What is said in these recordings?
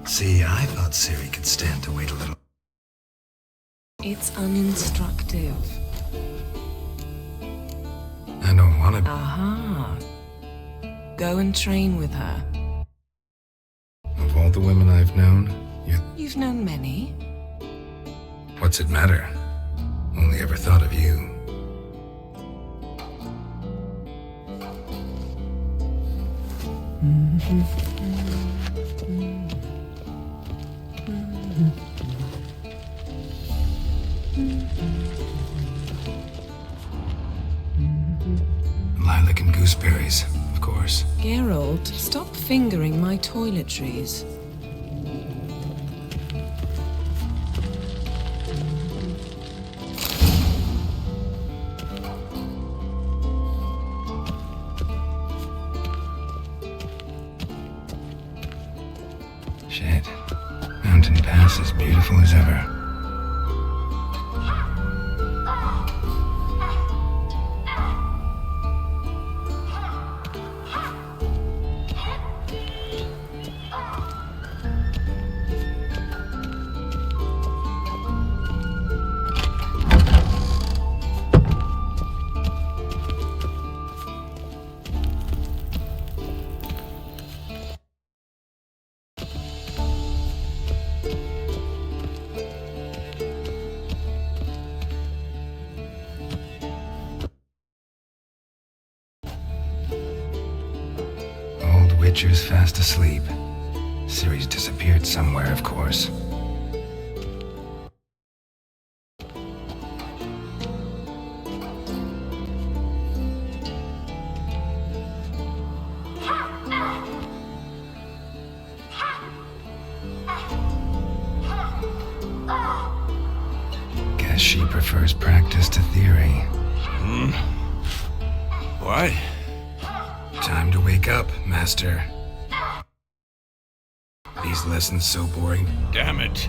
See, I thought Siri could stand to wait a little. It's uninstructive. I don't want to. Aha. Go and train with her. Of all the women I've known, You've known many. What's it matter? Only ever thought of you. Lilac and gooseberries, of course. Geralt, stop fingering my toiletries. Shit. Mountain Pass as beautiful as ever. Witcher's fast asleep. Ciri's disappeared somewhere, of course. Guess she prefers practice to theory. What? Time to wake up, Master. These lessons so boring. Damn it.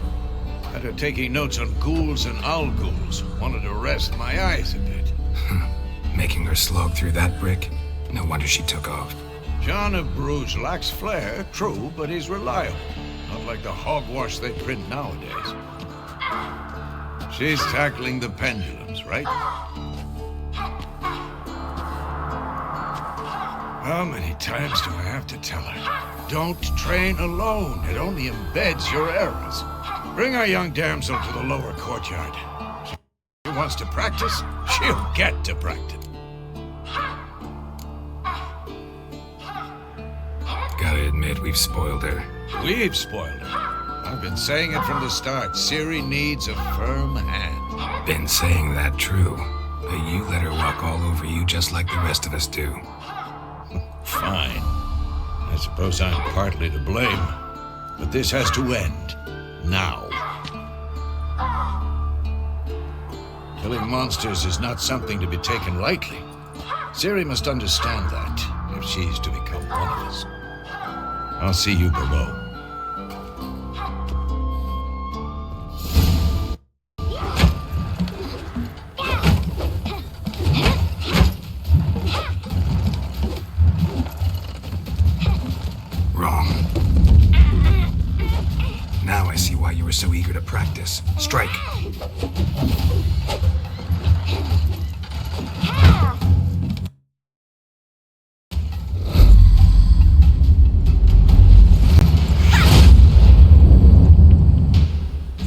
After taking notes on ghouls and owl ghouls, wanted to rest my eyes a bit. Making her slog through that brick? No wonder she took off. John of Bruges lacks flair, true, but he's reliable. Not like the hogwash they print nowadays. She's tackling the pendulums, right? How many times do I have to tell her? Don't train alone. It only embeds your errors. Bring our young damsel to the lower courtyard. She wants to practice, she'll get to practice. Gotta admit, we've spoiled her. We've spoiled her. I've been saying it from the start. Ciri needs a firm hand. Been saying that true. But you let her walk all over you just like the rest of us do. Fine. I suppose I'm partly to blame. But this has to end. Now. Killing monsters is not something to be taken lightly. Ciri must understand that, if she's to become one of us. I'll see you below. Wrong. Now I see why you were so eager to practice. Strike.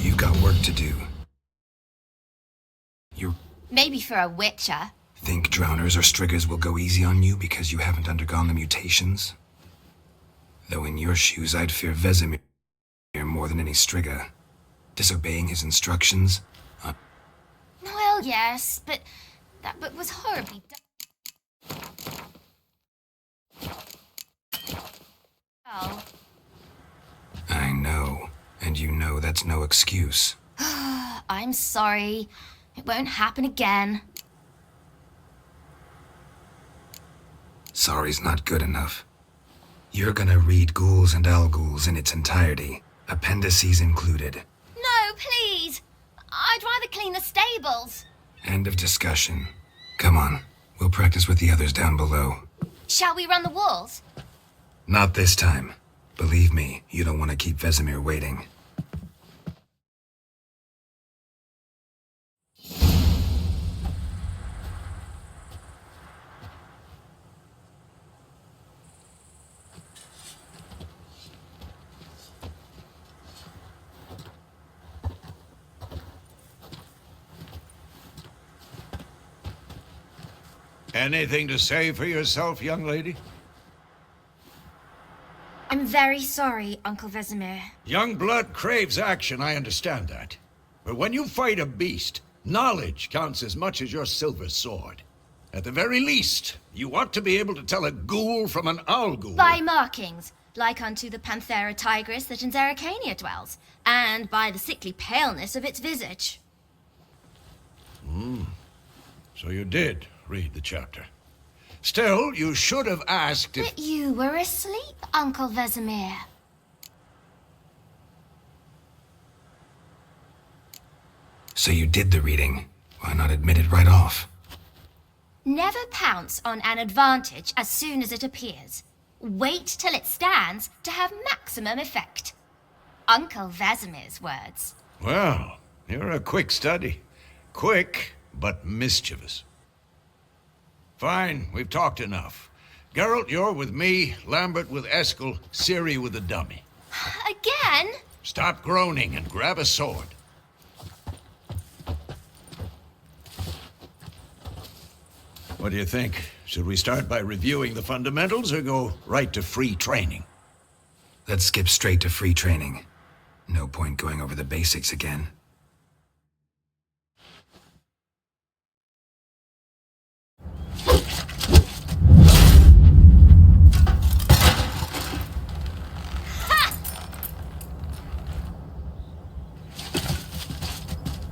You've got work to do. Maybe for a witcher. Think drowners or striggers will go easy on you because you haven't undergone the mutations? Though in your shoes, I'd fear Vesemir more than any strigger. Disobeying his instructions? Well, Well, yes, but that book was horribly dull. I know, and you know that's no excuse. I'm sorry. It won't happen again. Sorry's not good enough. You're gonna read Ghouls and Al-Ghouls in its entirety, appendices included. No, please. I'd rather clean the stables. End of discussion. Come on, we'll practice with the others down below. Shall we run the walls? Not this time. Believe me, you don't want to keep Vesemir waiting. Anything to say for yourself, young lady? I'm very sorry, Uncle Vesemir. Young blood craves action, I understand that. But when you fight a beast, knowledge counts as much as your silver sword. At the very least, you ought to be able to tell a ghoul from an owl-ghoul. By markings, like unto the Panthera tigris that in Zerrikania dwells, and by the sickly paleness of its visage. So you did read the chapter. Still, you should have asked if... But you were asleep, Uncle Vesemir. So you did the reading. Why not admit it right off? Never pounce on an advantage as soon as it appears. Wait till it stands to have maximum effect. Uncle Vesemir's words. Well, you're a quick study. Quick, but mischievous. Fine, we've talked enough. Geralt, you're with me, Lambert with Eskel, Ciri with the dummy. Again? Stop groaning and grab a sword. What do you think? Should we start by reviewing the fundamentals or go right to free training? Let's skip straight to free training. No point going over the basics again.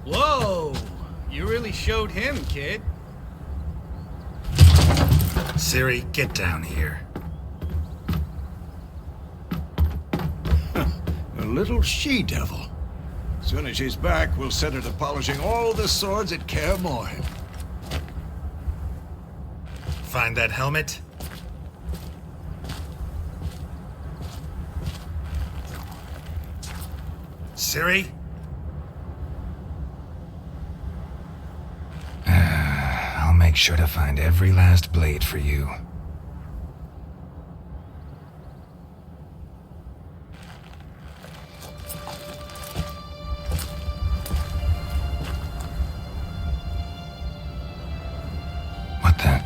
Whoa! You really showed him, kid. Ciri, get down here. A little she-devil. Soon as she's back, we'll set her to polishing all the swords at Kaer Morhen. Find that helmet? Ciri? I'll make sure to find every last blade for you. What the?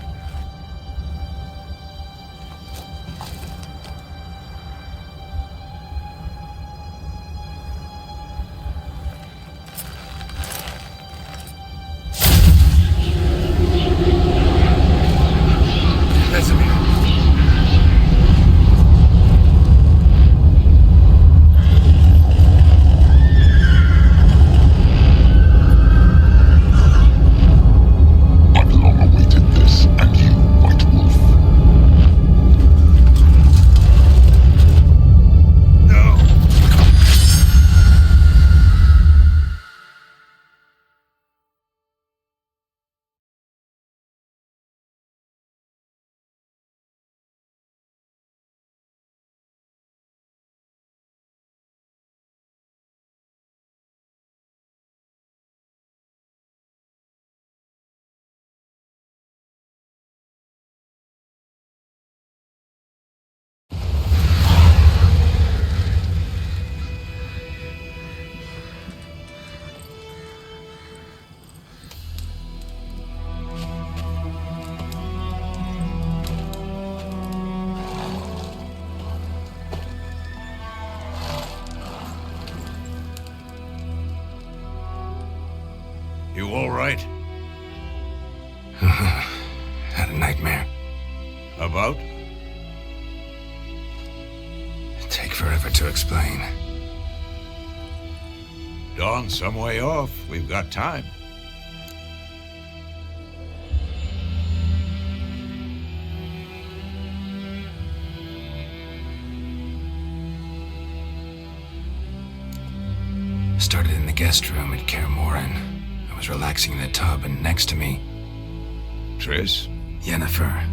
Vesemir. I've long awaited this, and you, White Wolf. No! You all right? Had a nightmare. About? Take forever to explain. Dawn's some way off. We've got time. Started in the guest room at Kaer Morhen. I was relaxing in the tub, and next to me, Triss? Yennefer.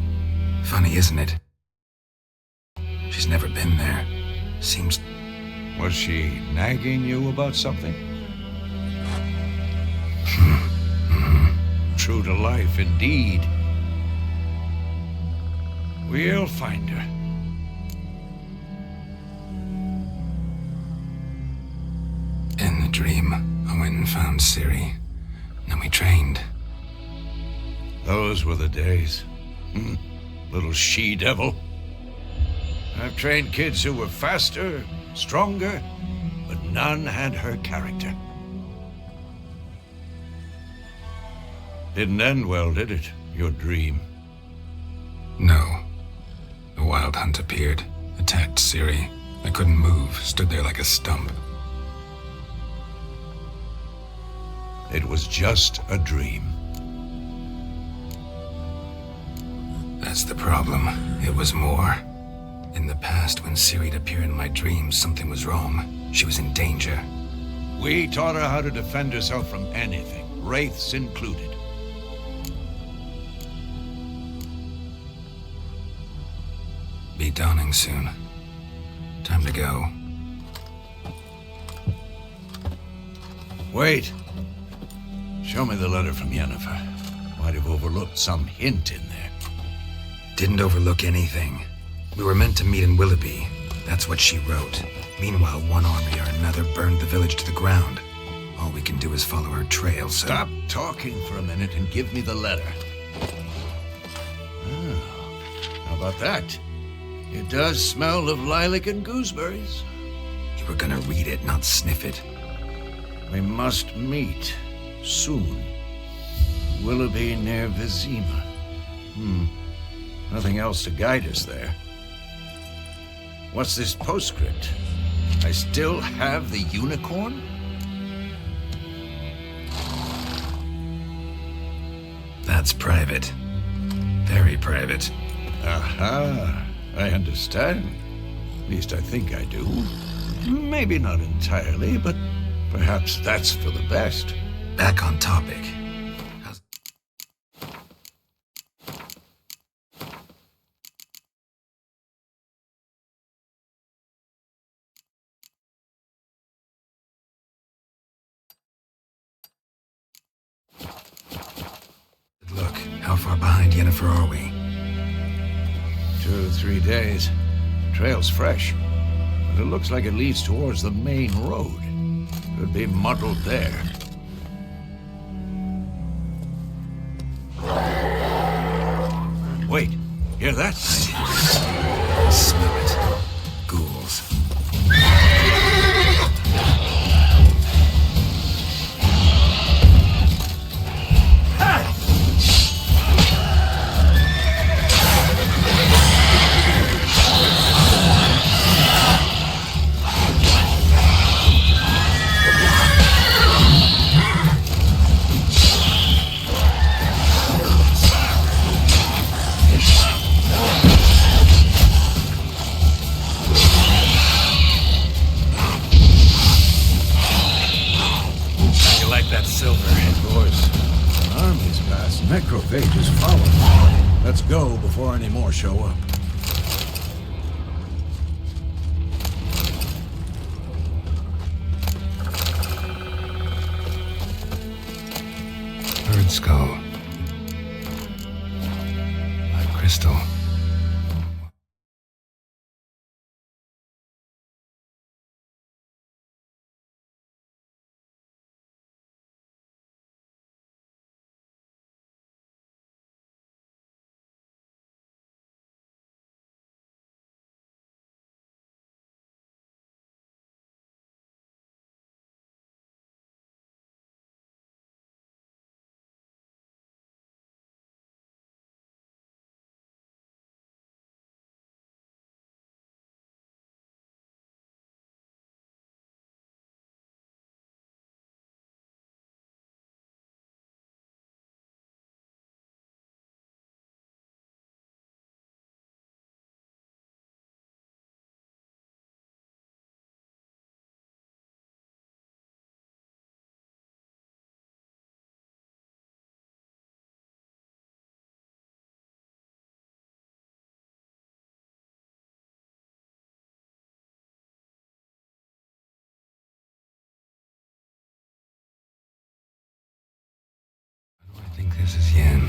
Funny, isn't it? She's never been there. Seems... Was she nagging you about something? True to life, indeed. We'll find her. In the dream, I went and found Ciri. Then we trained. Those were the days. Little she-devil. I've trained kids who were faster, stronger, but none had her character. Didn't end well, did it? Your dream? No. The Wild Hunt appeared, attacked Ciri. I couldn't move, stood there like a stump. It was just a dream. That's the problem. It was more. In the past, when Ciri'd appear in my dreams, something was wrong. She was in danger. We taught her how to defend herself from anything, wraiths included. Be dawning soon. Time to go. Wait. Show me the letter from Yennefer. Might have overlooked some hint in there. Didn't overlook anything. We were meant to meet in Willoughby. That's what she wrote. Meanwhile, one army or another burned the village to the ground. All we can do is follow her trail, so... Stop talking for a minute and give me the letter. Oh, how about that? It does smell of lilac and gooseberries. You were gonna read it, not sniff it. We must meet soon. Willoughby near Vizima. Nothing else to guide us there. What's this postscript? I still have the unicorn? That's private. Very private. Aha, I understand. At least I think I do. Maybe not entirely, but perhaps that's for the best. Back on topic. How's... Look, how far behind Yennefer are we? 2 or 3 days. Trail's fresh, but it looks like it leads towards the main road. Could be muddled there. Wait, hear that? Smell it. Ghouls. Necrophages follow. Let's go before any more show up. Bird skull. Like crystal.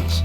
tunnels.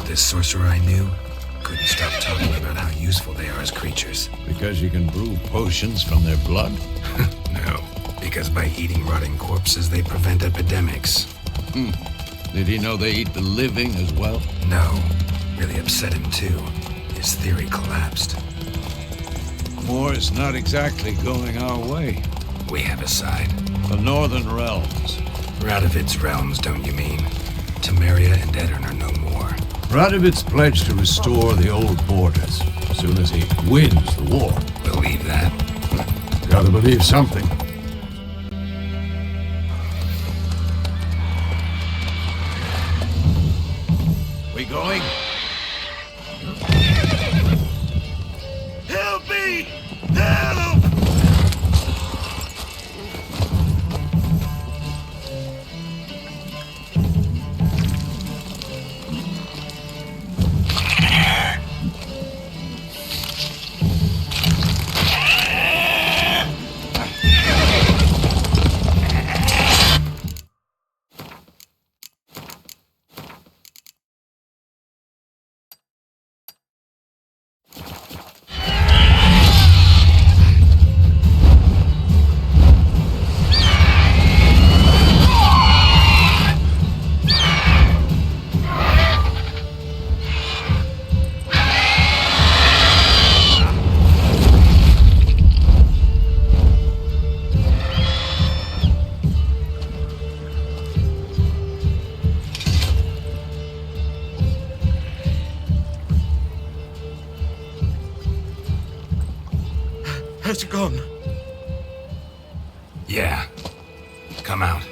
This sorcerer I knew couldn't stop talking about how useful they are as creatures. Because you can brew potions from their blood? No, because by eating rotting corpses, they prevent epidemics. Did he know they eat the living as well? No, really upset him too. His theory collapsed. War's not exactly going our way. We have a side. The Northern Realms. Radovid's realms, don't you mean? Temeria and Edirn are no more. Radovid's pledged to restore the old borders as soon as he wins the war. Believe that. Gotta believe something. We going? Help me! Help! Has it gone? Yeah. Come out.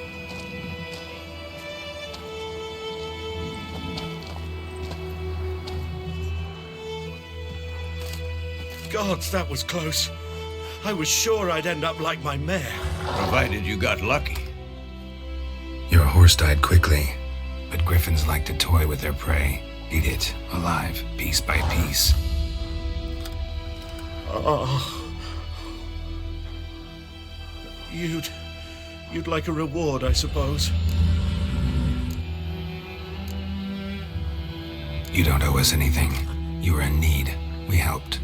Gods, that was close. I was sure I'd end up like my mare. Provided you got lucky. Your horse died quickly, but griffins like to toy with their prey. Eat it, alive, piece by piece. Oh. You'd like a reward, I suppose. You don't owe us anything. You were in need. We helped.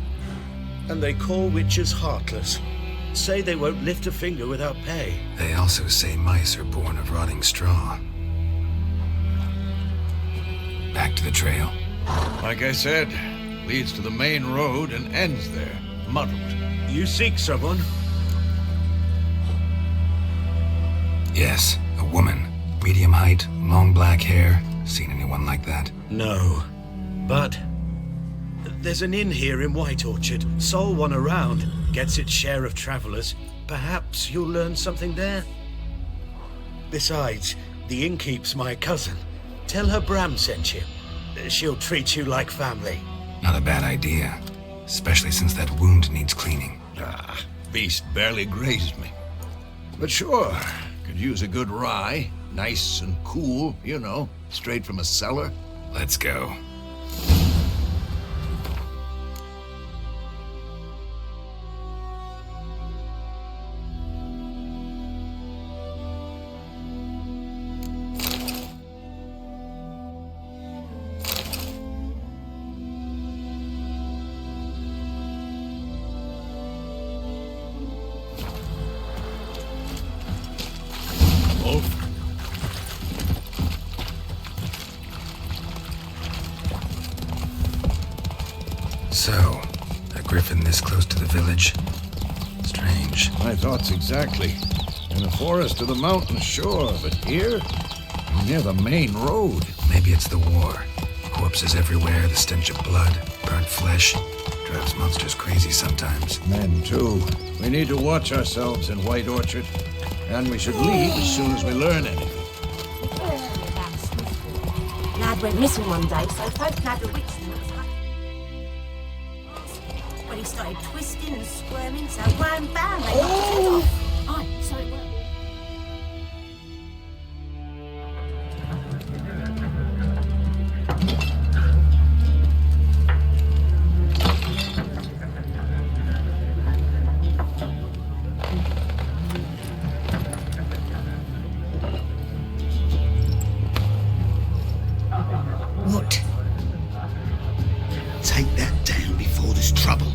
And they call witches heartless. Say they won't lift a finger without pay. They also say mice are born of rotting straw. Back to the trail. Like I said, leads to the main road and ends there, muddled. You seek someone? Yes, a woman. Medium height, long black hair. Seen anyone like that? No. But there's an inn here in White Orchard. Sole one around. Gets its share of travelers. Perhaps you'll learn something there? Besides, the innkeep's my cousin. Tell her Bram sent you. She'll treat you like family. Not a bad idea. Especially since that wound needs cleaning. Beast barely grazed me. But sure, could use a good rye. Nice and cool, you know, straight from a cellar. Let's go. So, a griffin this close to the village? Strange. My thoughts exactly. In the forest or the mountains, sure, but here? Near the main road. Maybe it's the war. Corpses everywhere, the stench of blood, burnt flesh. Drives monsters crazy sometimes. Men, too. We need to watch ourselves in White Orchard. And we should leave as soon as we learn anything. Lad went missing one day, so folks had the wits and when he started twisting and squirming, so wham bam, they knocked his head off. Aye, so it worked. What? Take that down before there's trouble.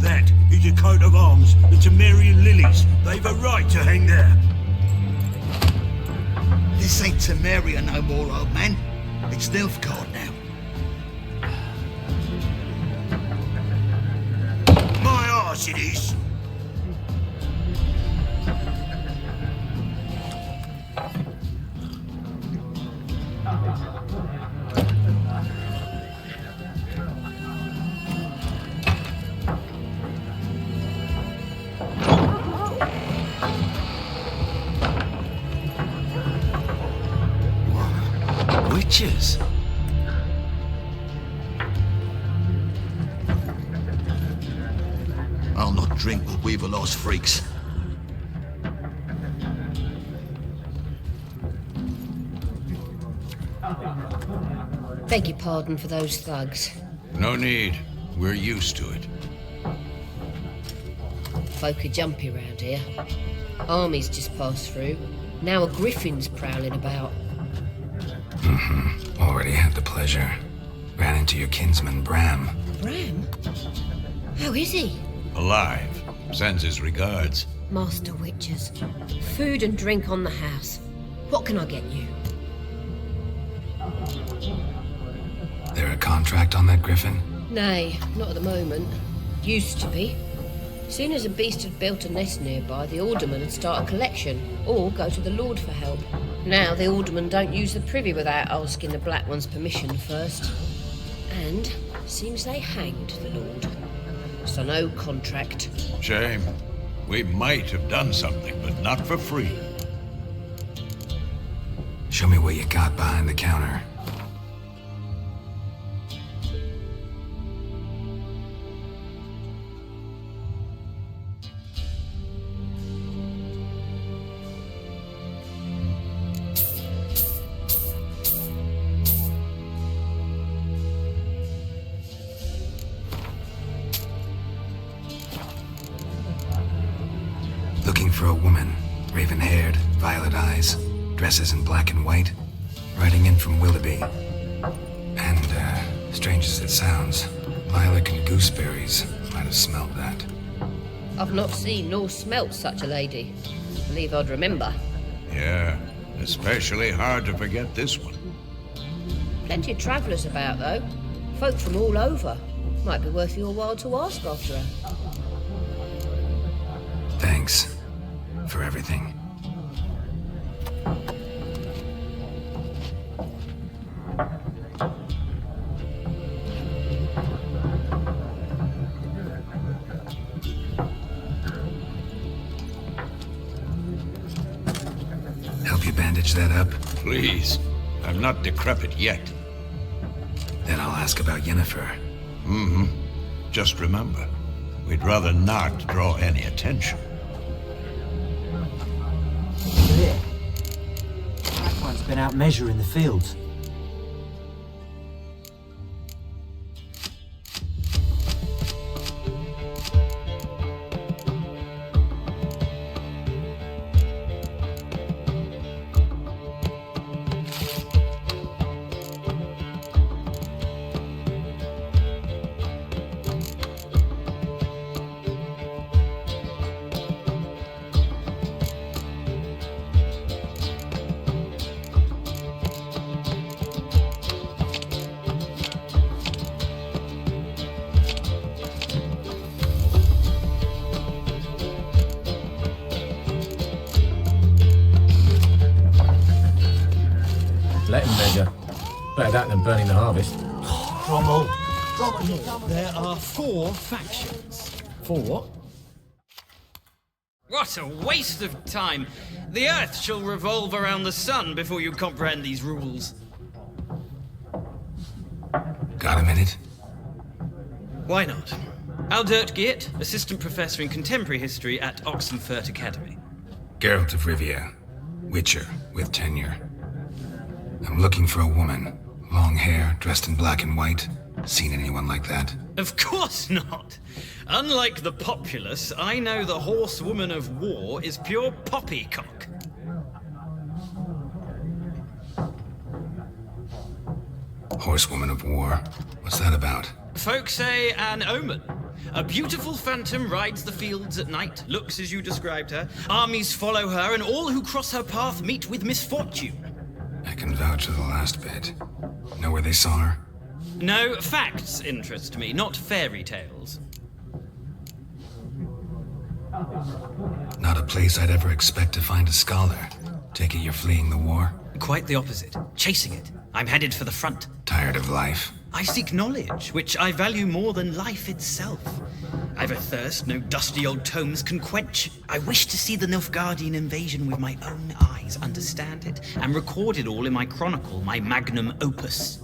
That is a coat of arms, the Temerian lilies. They've a right to hang there. This ain't Temeria no more, old man. It's Nilfgaard now. My arse it is. Witches? I'll not drink with Weaver-lost freaks. Beg your pardon for those thugs. No need. We're used to it. Folk are jumpy round here. Armies just passed through. Now a griffin's prowling about. Already had the pleasure. Ran into your kinsman, Bram. Bram? How is he? Alive. Sends his regards. Master Witches. Food and drink on the house. What can I get you? There a contract on that griffin? Nay, not at the moment. Used to be. Soon as a beast had built a nest nearby, the alderman would start a collection, or go to the Lord for help. Now the aldermen don't use the privy without asking the Black One's permission first. And seems they hanged the Lord. So no contract. Shame. We might have done something, but not for free. Show me what you got behind the counter. Looking for a woman, raven-haired, violet eyes, dresses in black and white, riding in from Willoughby. And, strange as it sounds, lilac and gooseberries might have smelled that. I've not seen nor smelt such a lady. Believe I'd remember. Yeah, especially hard to forget this one. Plenty of travellers about, though. Folk from all over. Might be worth your while to ask after her. Thanks for everything. Help you bandage that up? Please. I'm not decrepit yet. Then I'll ask about Yennefer. Just remember, we'd rather not draw any attention. Been out measuring the fields. Let him measure. Better that than burning the harvest. Rommel. There are 4 factions. 4 what? What a waste of time. The Earth shall revolve around the sun before you comprehend these rules. Got a minute? Why not? Aldert Geert, Assistant Professor in Contemporary History at Oxenfurt Academy. Geralt of Rivia. Witcher, with tenure. I'm looking for a woman. Long hair, dressed in black and white. Seen anyone like that? Of course not. Unlike the populace, I know the horsewoman of war is pure poppycock. Horsewoman of war? What's that about? Folk say an omen. A beautiful phantom rides the fields at night, looks as you described her. Armies follow her, and all who cross her path meet with misfortune. I can vouch for the last bit. Know where they saw her? No, facts interest me, not fairy tales. Not a place I'd ever expect to find a scholar. Take it you're fleeing the war? Quite the opposite. Chasing it. I'm headed for the front. Tired of life? I seek knowledge, which I value more than life itself. I've a thirst no dusty old tomes can quench. I wish to see the Nilfgaardian invasion with my own eyes, understand it, and record it all in my chronicle, my magnum opus.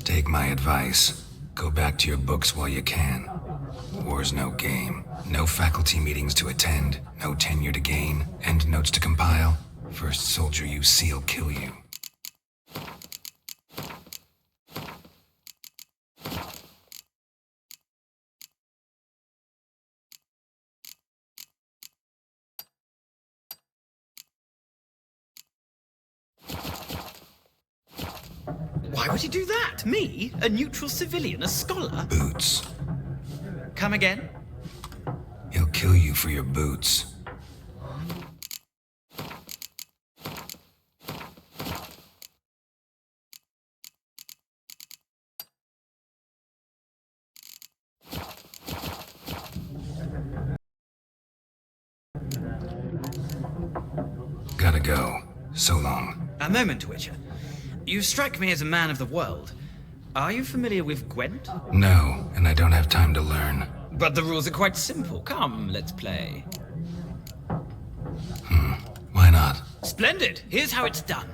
Take my advice. Go back to your books while you can. War's no game. No faculty meetings to attend. No tenure to gain. End notes to compile. First soldier you see'll kill you. Why would he do that? Me? A neutral civilian? A scholar? Boots. Come again? He'll kill you for your boots. Gotta go. So long. A moment, Witcher. You strike me as a man of the world. Are you familiar with Gwent? No, and I don't have time to learn. But the rules are quite simple. Come, let's play. Why not? Splendid! Here's how it's done.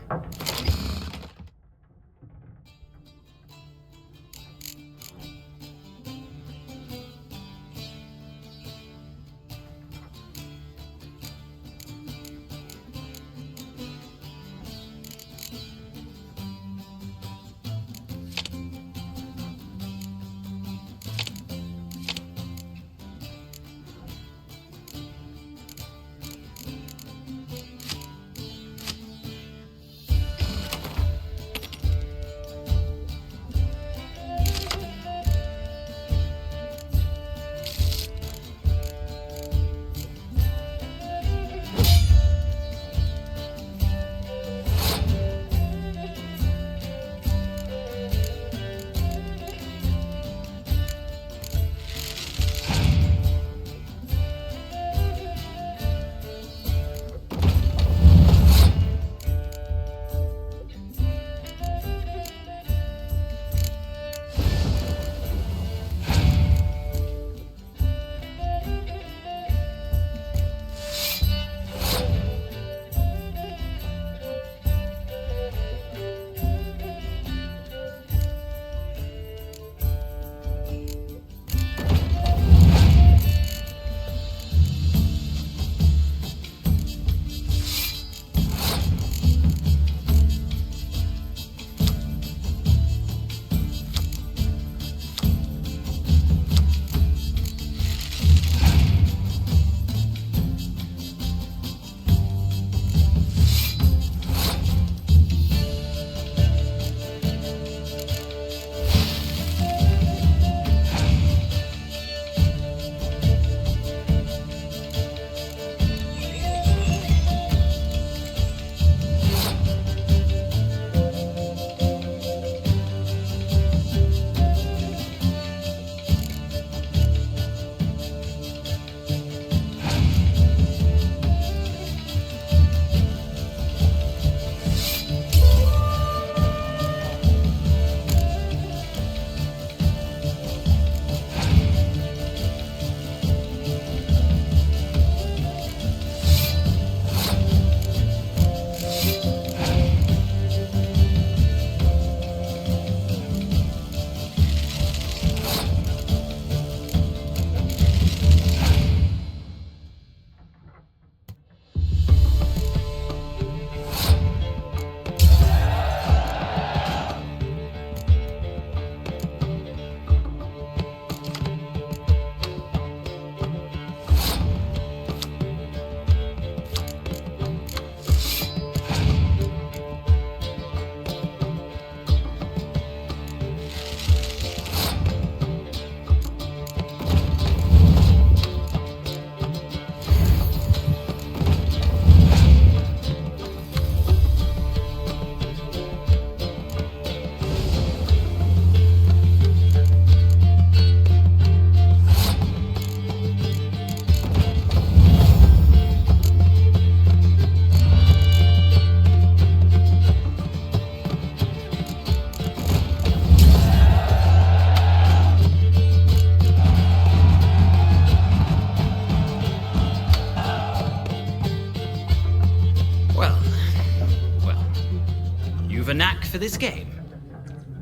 of a knack for this game.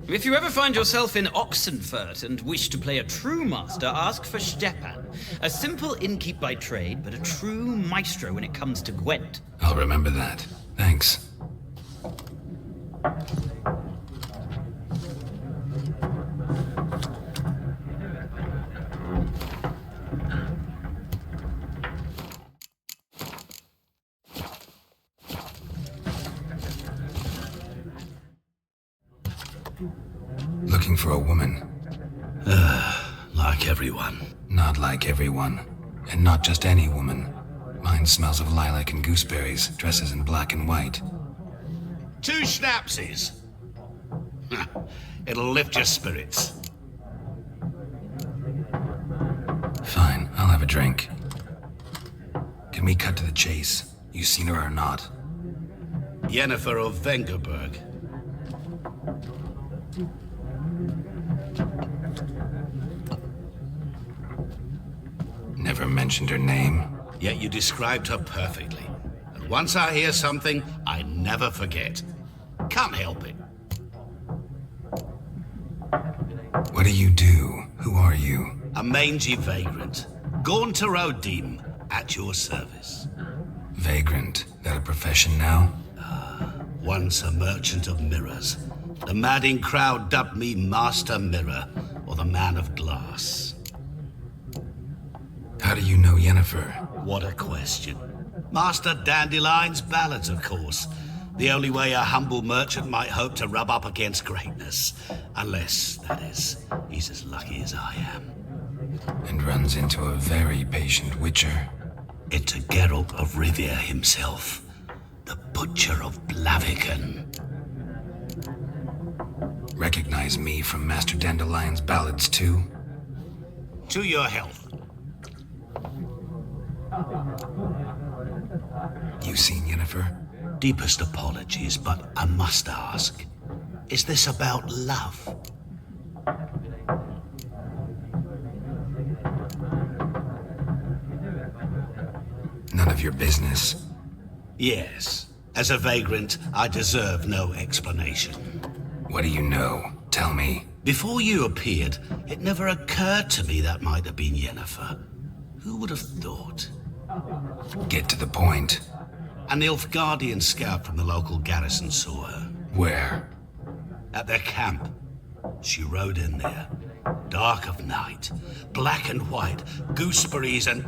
If you ever find yourself in Oxenfurt and wish to play a true master, ask for Stepan. A simple innkeep by trade, but a true maestro when it comes to Gwent. I'll remember that. Thanks. Looking for a woman. Like everyone. Not like everyone. And not just any woman. Mine smells of lilac and gooseberries, dresses in black and white. 2 schnapsies. It'll lift your spirits. Fine, I'll have a drink. Can we cut to the chase? You seen her or not? Yennefer of Vengerberg. Never mentioned her name. Yet you described her perfectly. And once I hear something, I never forget. Can't help it. What do you do? Who are you? A mangy vagrant. Gaunter Odim, at your service. Vagrant. That a profession now? Once a merchant of mirrors. The madding crowd dubbed me Master Mirror, or the Man of Glass. How do you know Yennefer? What a question. Master Dandelion's ballads, of course. The only way a humble merchant might hope to rub up against greatness. Unless, that is, he's as lucky as I am. And runs into a very patient witcher. Into Geralt of Rivia himself. The Butcher of Blaviken. Recognize me from Master Dandelion's ballads too? To your health. You seen Yennefer? Deepest apologies, but I must ask. Is this about love? None of your business. Yes. As a vagrant, I deserve no explanation. What do you know? Tell me. Before you appeared, it never occurred to me that might have been Yennefer. Who would have thought? Get to the point. An Nilfgaardian scout from the local garrison saw her. Where? At their camp. She rode in there. Dark of night. Black and white. Gooseberries and...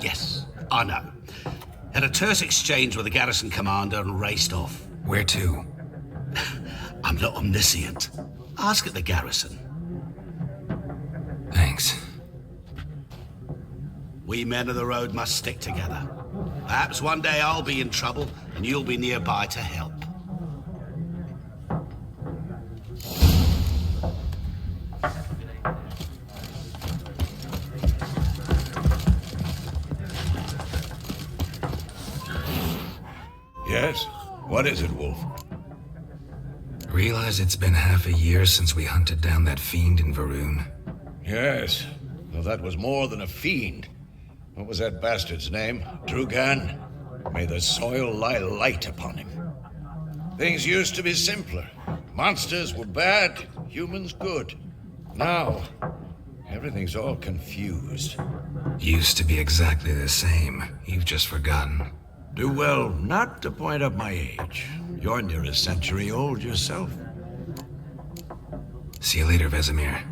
Yes, I know. Had a terse exchange with the garrison commander and raced off. Where to? I'm not omniscient. Ask at the garrison. Thanks. We men of the road must stick together. Perhaps one day I'll be in trouble and you'll be nearby to help. Yes? What is it, Wolf? Realize it's been half a year since we hunted down that fiend in Varun. Yes. Well, that was more than a fiend. What was that bastard's name? Drugan? May the soil lie light upon him. Things used to be simpler. Monsters were bad, humans good. Now, everything's all confused. Used to be exactly the same. You've just forgotten. Do well not to point up my age. You're near a century old yourself. See you later, Vesemir.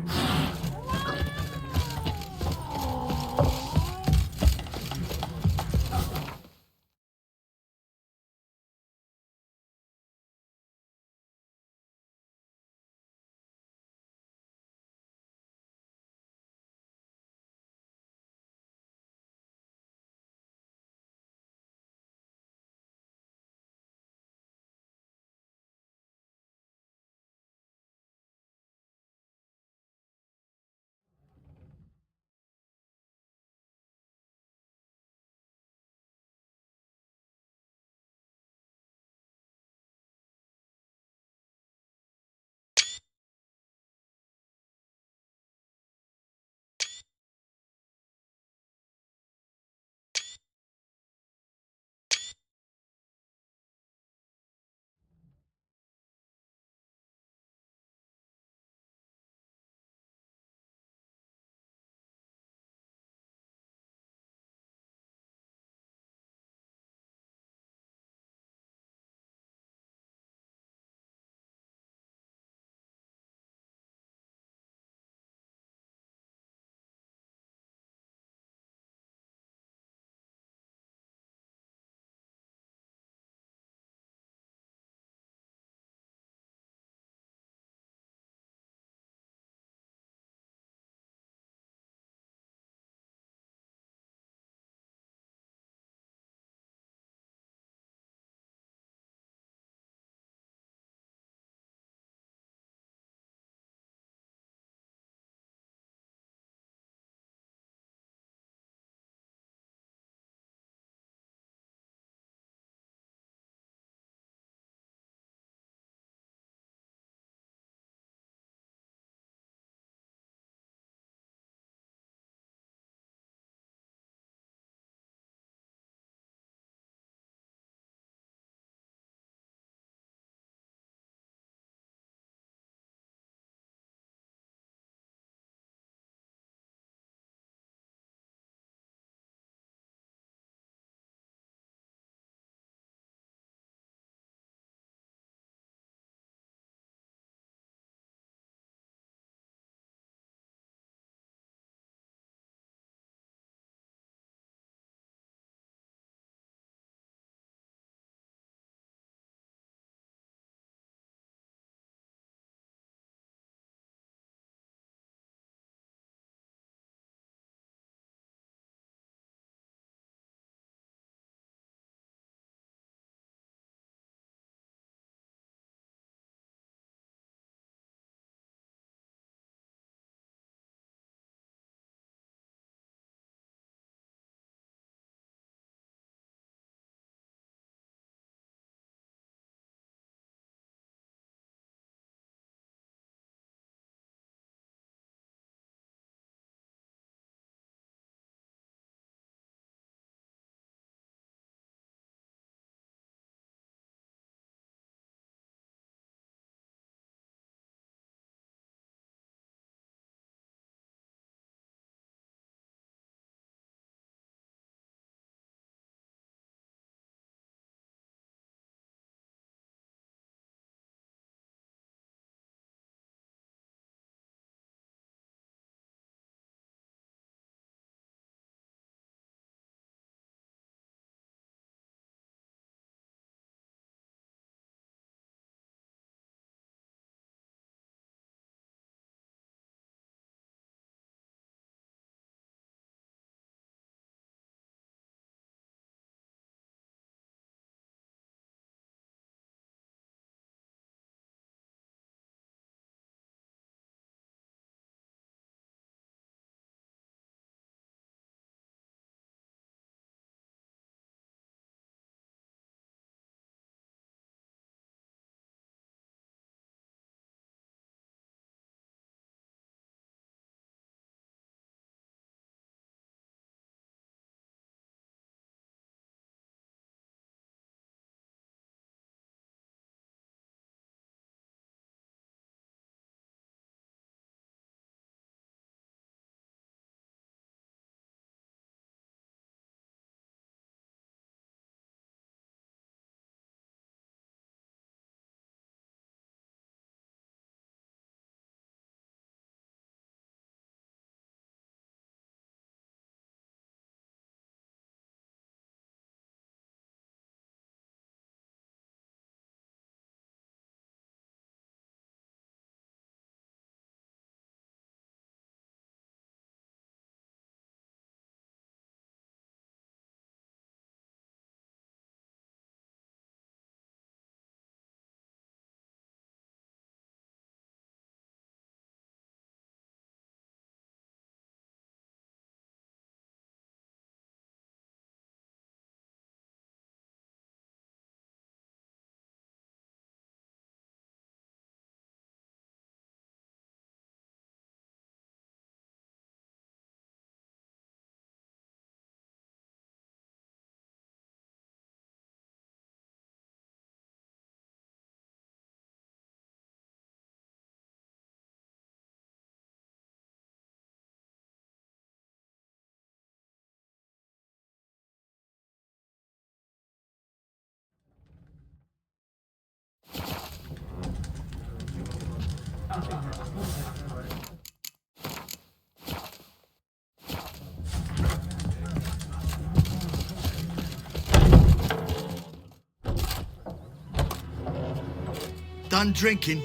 Done drinking?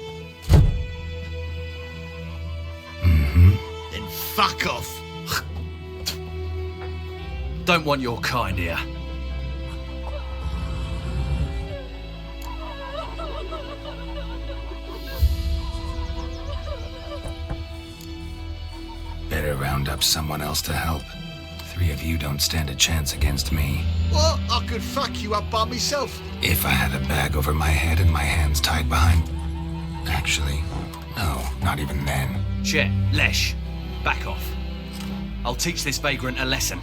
Then fuck off. Don't want your kind here. Better round up someone else to help. 3 of you don't stand a chance against me. What? I could fuck you up by myself. If I had a bag over my head and my hands tied behind... Actually, no, not even then. Shit, Lesh, back off. I'll teach this vagrant a lesson.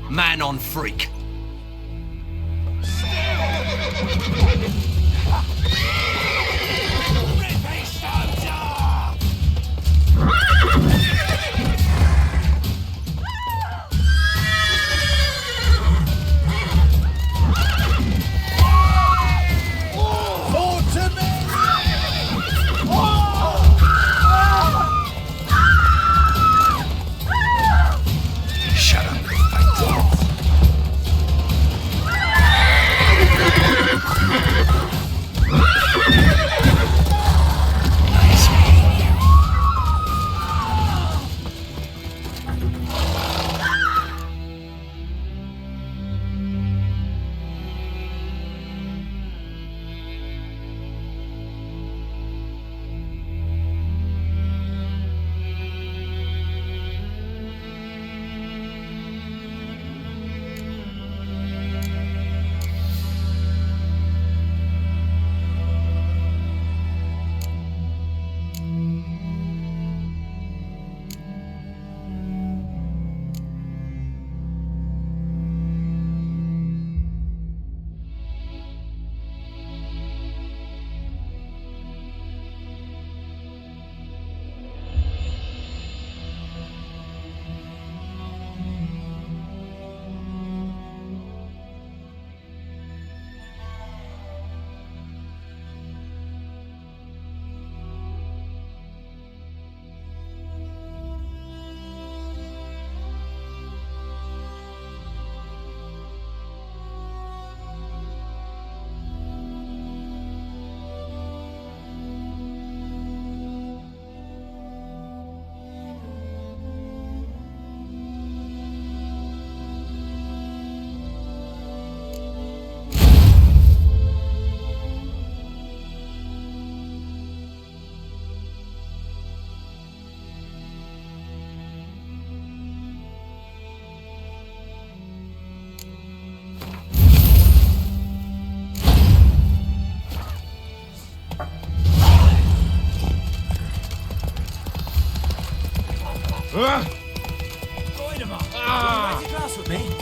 Man on freak. Shut up, fight. Nice meeting you.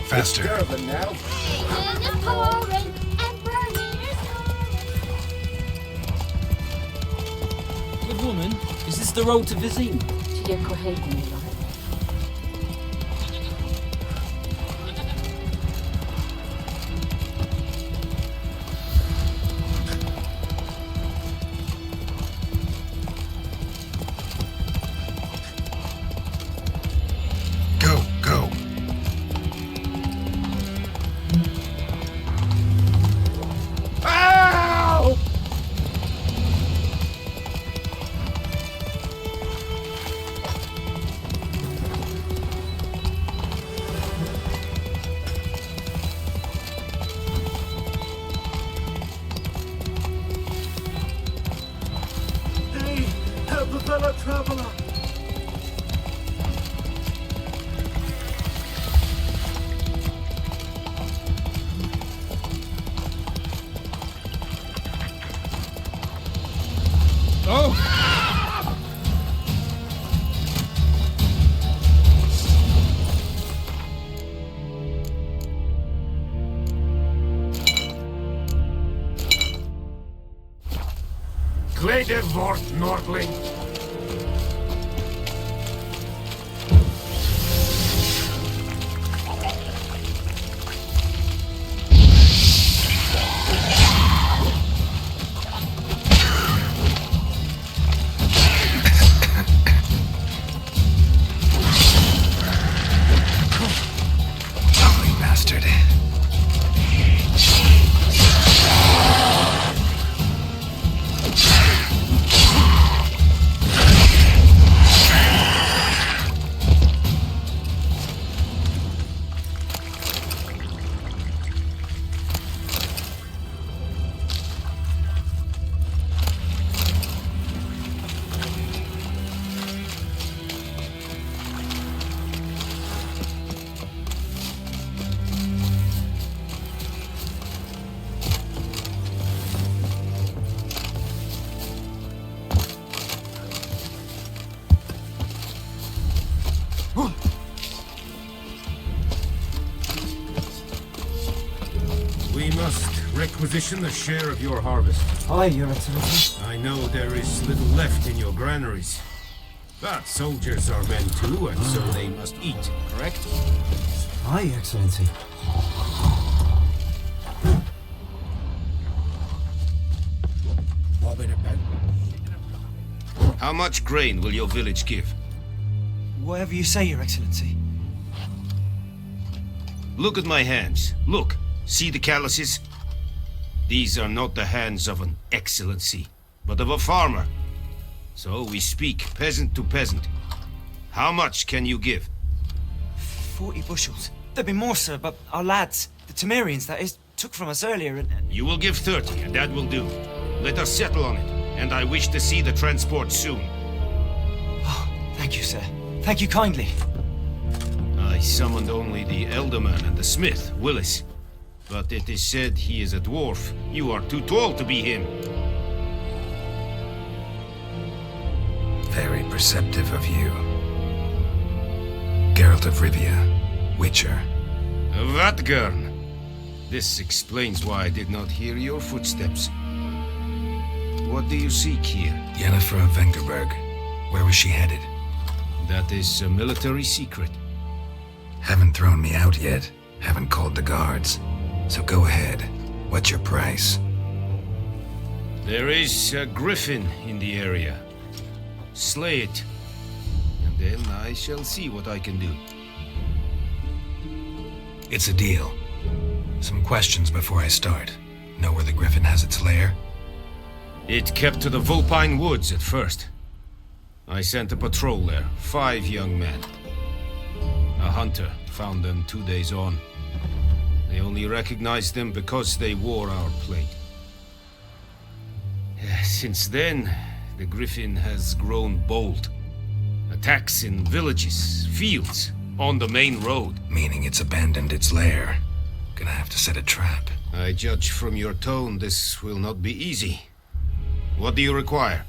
Faster. Good woman, is this the road to Vizine? Go, go. Ow! Hey, help a fellow traveler. Glede vort, Nordling. requisition a share of your harvest. Aye, Your Excellency. I know there is little left in your granaries. But soldiers are men too, and so they must eat, correct? Aye, Your Excellency. How much grain will your village give? Whatever you say, Your Excellency. Look at my hands. Look. See the calluses? These are not the hands of an excellency, but of a farmer. So we speak peasant to peasant. How much can you give? 40 bushels. There'd be more, sir, but our lads, the Temerians, that is, took from us earlier and... You will give 30, and that will do. Let us settle on it, and I wish to see the transport soon. Oh, thank you, sir. Thank you kindly. I summoned only the Elderman and the smith, Willis. But it is said he is a dwarf. You are too tall to be him. Very perceptive of you. Geralt of Rivia, Witcher. Vatgern. This explains why I did not hear your footsteps. What do you seek here? Yennefer of Vengerberg. Where was she headed? That is a military secret. Haven't thrown me out yet. Haven't called the guards. So go ahead. What's your price? There is a griffin in the area. Slay it. And then I shall see what I can do. It's a deal. Some questions before I start. Know where the griffin has its lair? It kept to the Vulpine Woods at first. I sent a patrol there, 5 young men. A hunter found them 2 days on. They only recognized them because they wore our plate. Since then, the griffin has grown bold. Attacks in villages, fields, on the main road. Meaning it's abandoned its lair. Gonna have to set a trap. I judge from your tone this will not be easy. What do you require?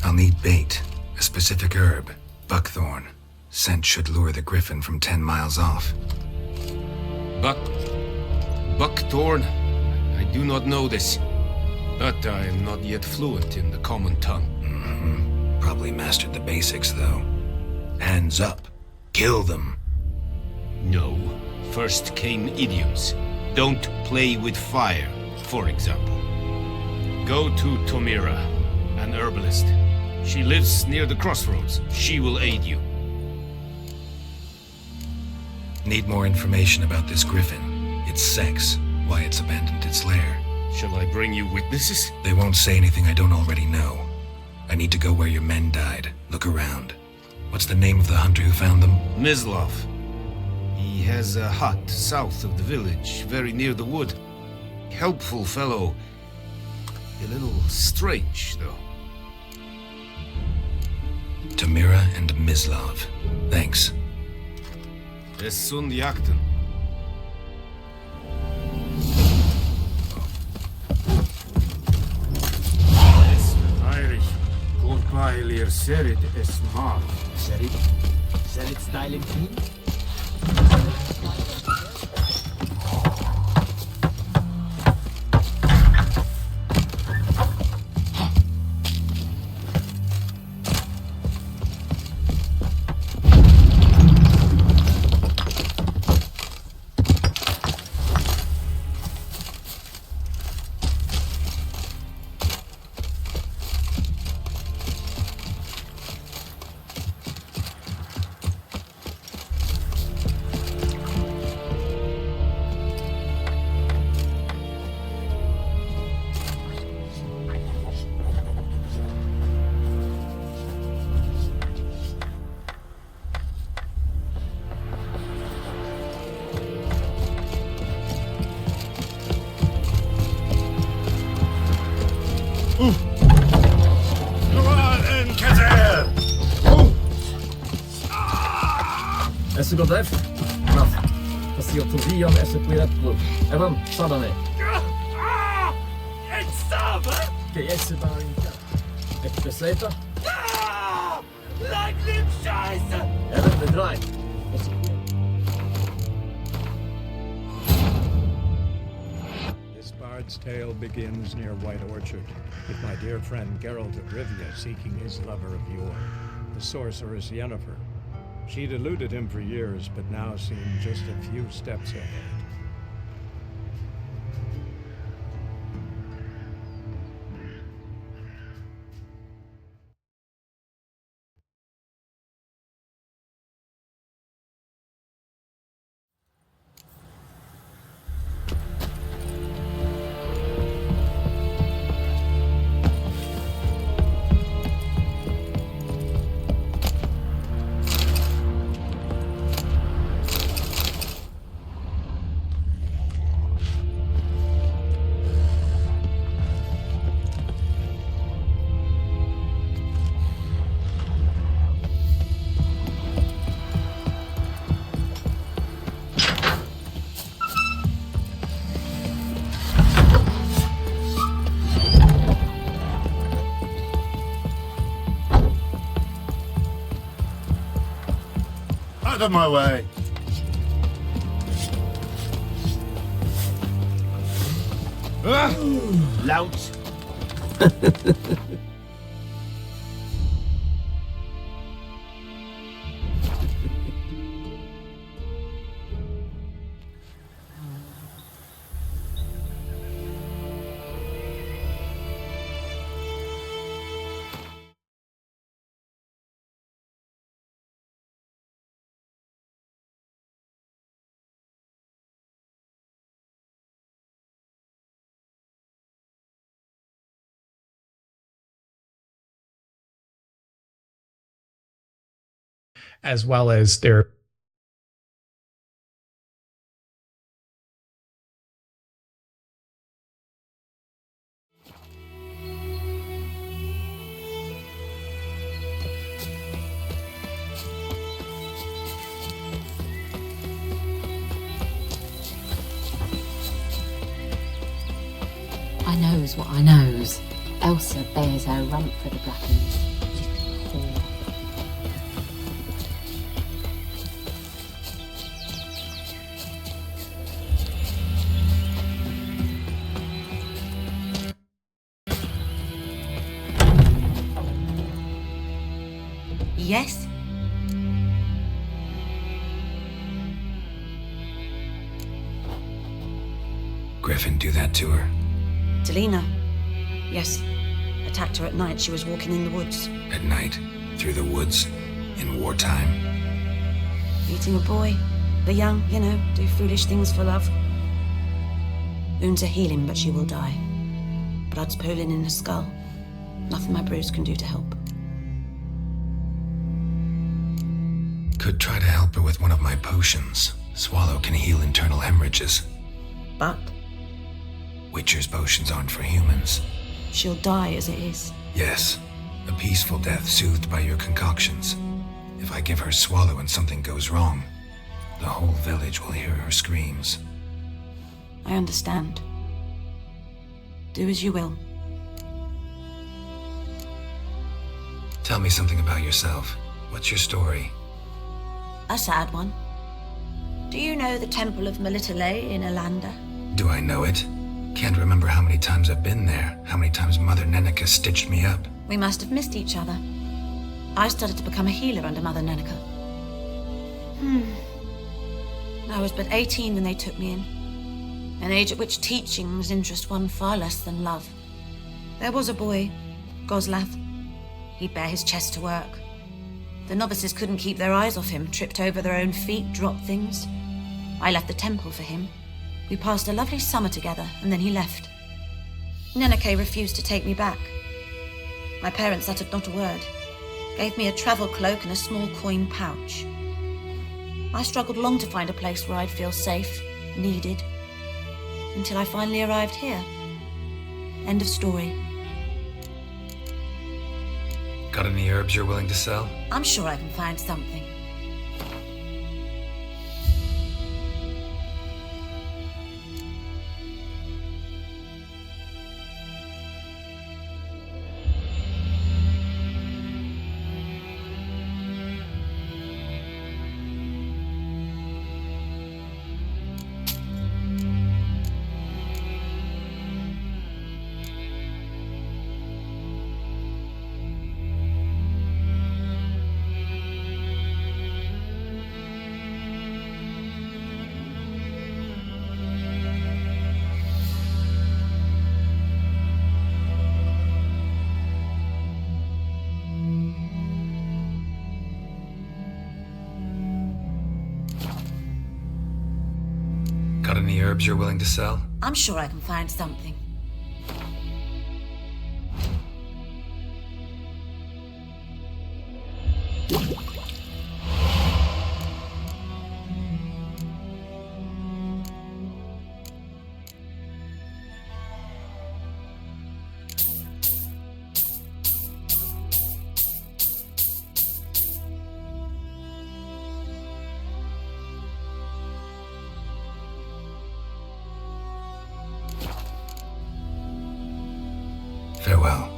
I'll need bait. A specific herb. Buckthorn. Scent should lure the griffin from 10 miles off. Buckthorn? I do not know this. But I am not yet fluent in the common tongue. Mm-hmm. Probably mastered the basics, though. Hands up. Kill them. No. First came idioms. Don't play with fire, for example. Go to Tomira, an herbalist. She lives near the crossroads. She will aid you. Need more information about this griffin. Its sex, why it's abandoned its lair. Shall I bring you witnesses? They won't say anything I don't already know. I need to go where your men died. Look around. What's the name of the hunter who found them? Mislav. He has a hut south of the village, very near the wood. Helpful fellow. A little strange, though. Tamira and Mislav. Thanks. Es sunt jakten. Irish. Compailir serit esmar. Serit? Serit styling team? Esgodev, Naf, Pasiotovion Esquiraplo, Evan, Sadane. Que Esibarinka, Epscpeciallly. Evan, the drive. bard's tale begins near White Orchard, with my dear friend Geralt of Rivia seeking his lover of yore, the sorceress Yennefer. She'd eluded him for years, but now seemed just a few steps ahead. Out of my way! Lout. as well as their I knows what I knows. Elsa bears her rump for the Brackens. Yes? Griffin do that to her? Delina. Yes. Attacked her at night. She was walking in the woods. At night? Through the woods? In wartime? Beating a boy. The young, you know, do foolish things for love. Wounds are healing, but she will die. Blood's pooling in her skull. Nothing my brews can do to help. Could try to help her with one of my potions. Swallow can heal internal hemorrhages. But? Witcher's potions aren't for humans. She'll die as it is. Yes. A peaceful death soothed by your concoctions. If I give her Swallow and something goes wrong, the whole village will hear her screams. I understand. Do as you will. Tell me something about yourself. What's your story? A sad one. Do you know the Temple of Melitele in Alanda? Do I know it? Can't remember how many times I've been there, how many times Mother Nenica stitched me up. We must have missed each other. I started to become a healer under Mother Nenica. I was but 18 when they took me in. An age at which teachings interest one far less than love. There was a boy, Goslath. He'd bare his chest to work. The novices couldn't keep their eyes off him, tripped over their own feet, dropped things. I left the temple for him. We passed a lovely summer together, and then he left. Nenike refused to take me back. My parents uttered not a word, gave me a travel cloak and a small coin pouch. I struggled long to find a place where I'd feel safe, needed, until I finally arrived here. End of story. Got any herbs you're willing to sell? I'm sure I can find something. herbs you're willing to sell? I'm sure I can find something. Farewell.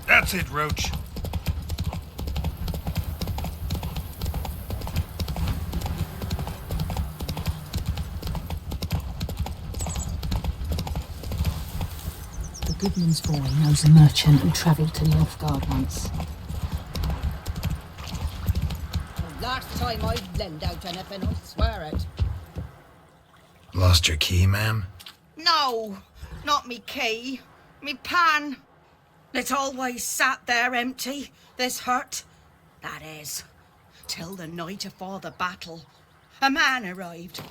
That's it, Roach. The Goodman's boy knows a merchant who travelled to Nilfgaard once. Last time I lend out anything, I swear it. Lost your key, ma'am? No, not me key. Me pan. It always sat there empty, this hut. That is, till the night afore the battle. A man arrived.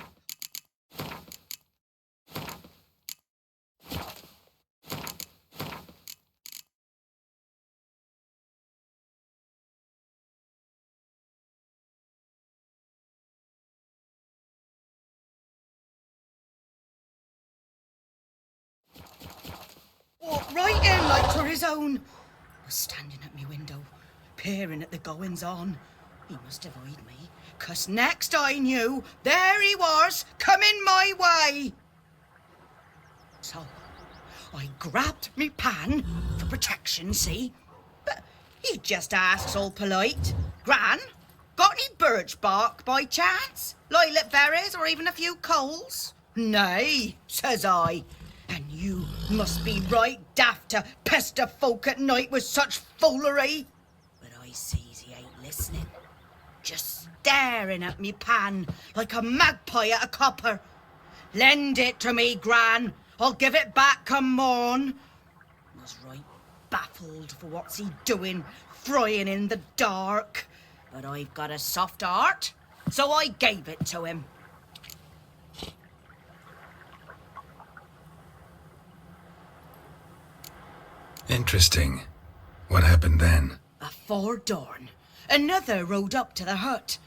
Walked right in like 'twere his own. Was standing at me window, peering at the goings-on. He must have eyed me, 'cause next I knew, there he was, coming my way. So, I grabbed me pan, for protection, see? But he just asks all polite, Gran, got any birch bark by chance? Lilac berries or even a few coals? Nay, says I. And you must be right daft to pester folk at night with such foolery. But I sees he ain't listening. Just staring at me pan like a magpie at a copper. Lend it to me, Gran. I'll give it back come morn. Was right baffled for what's he doing, frying in the dark. But I've got a soft heart, so I gave it to him. Interesting. What happened then? Afore dawn, another rode up to the hut.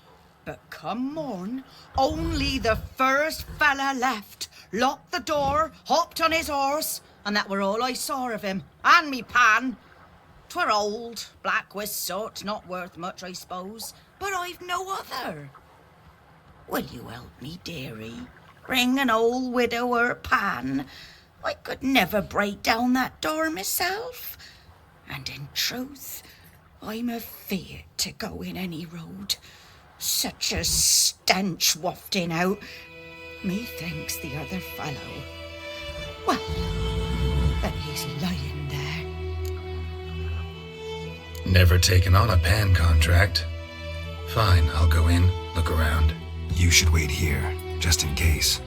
But come morn, only the first fella left, locked the door, hopped on his horse, and that were all I saw of him, and me pan. 'Twere old, black with soot, not worth much, I suppose, but I've no other. Will you help me, dearie? Bring an old widower pan. I could never break down that door myself. And in truth, I'm afeard to go in any road. Such a stench wafting out. Methinks the other fellow, well, that he's lying there. Never taken on a pan contract. Fine, I'll go in, look around. You should wait here, just in case.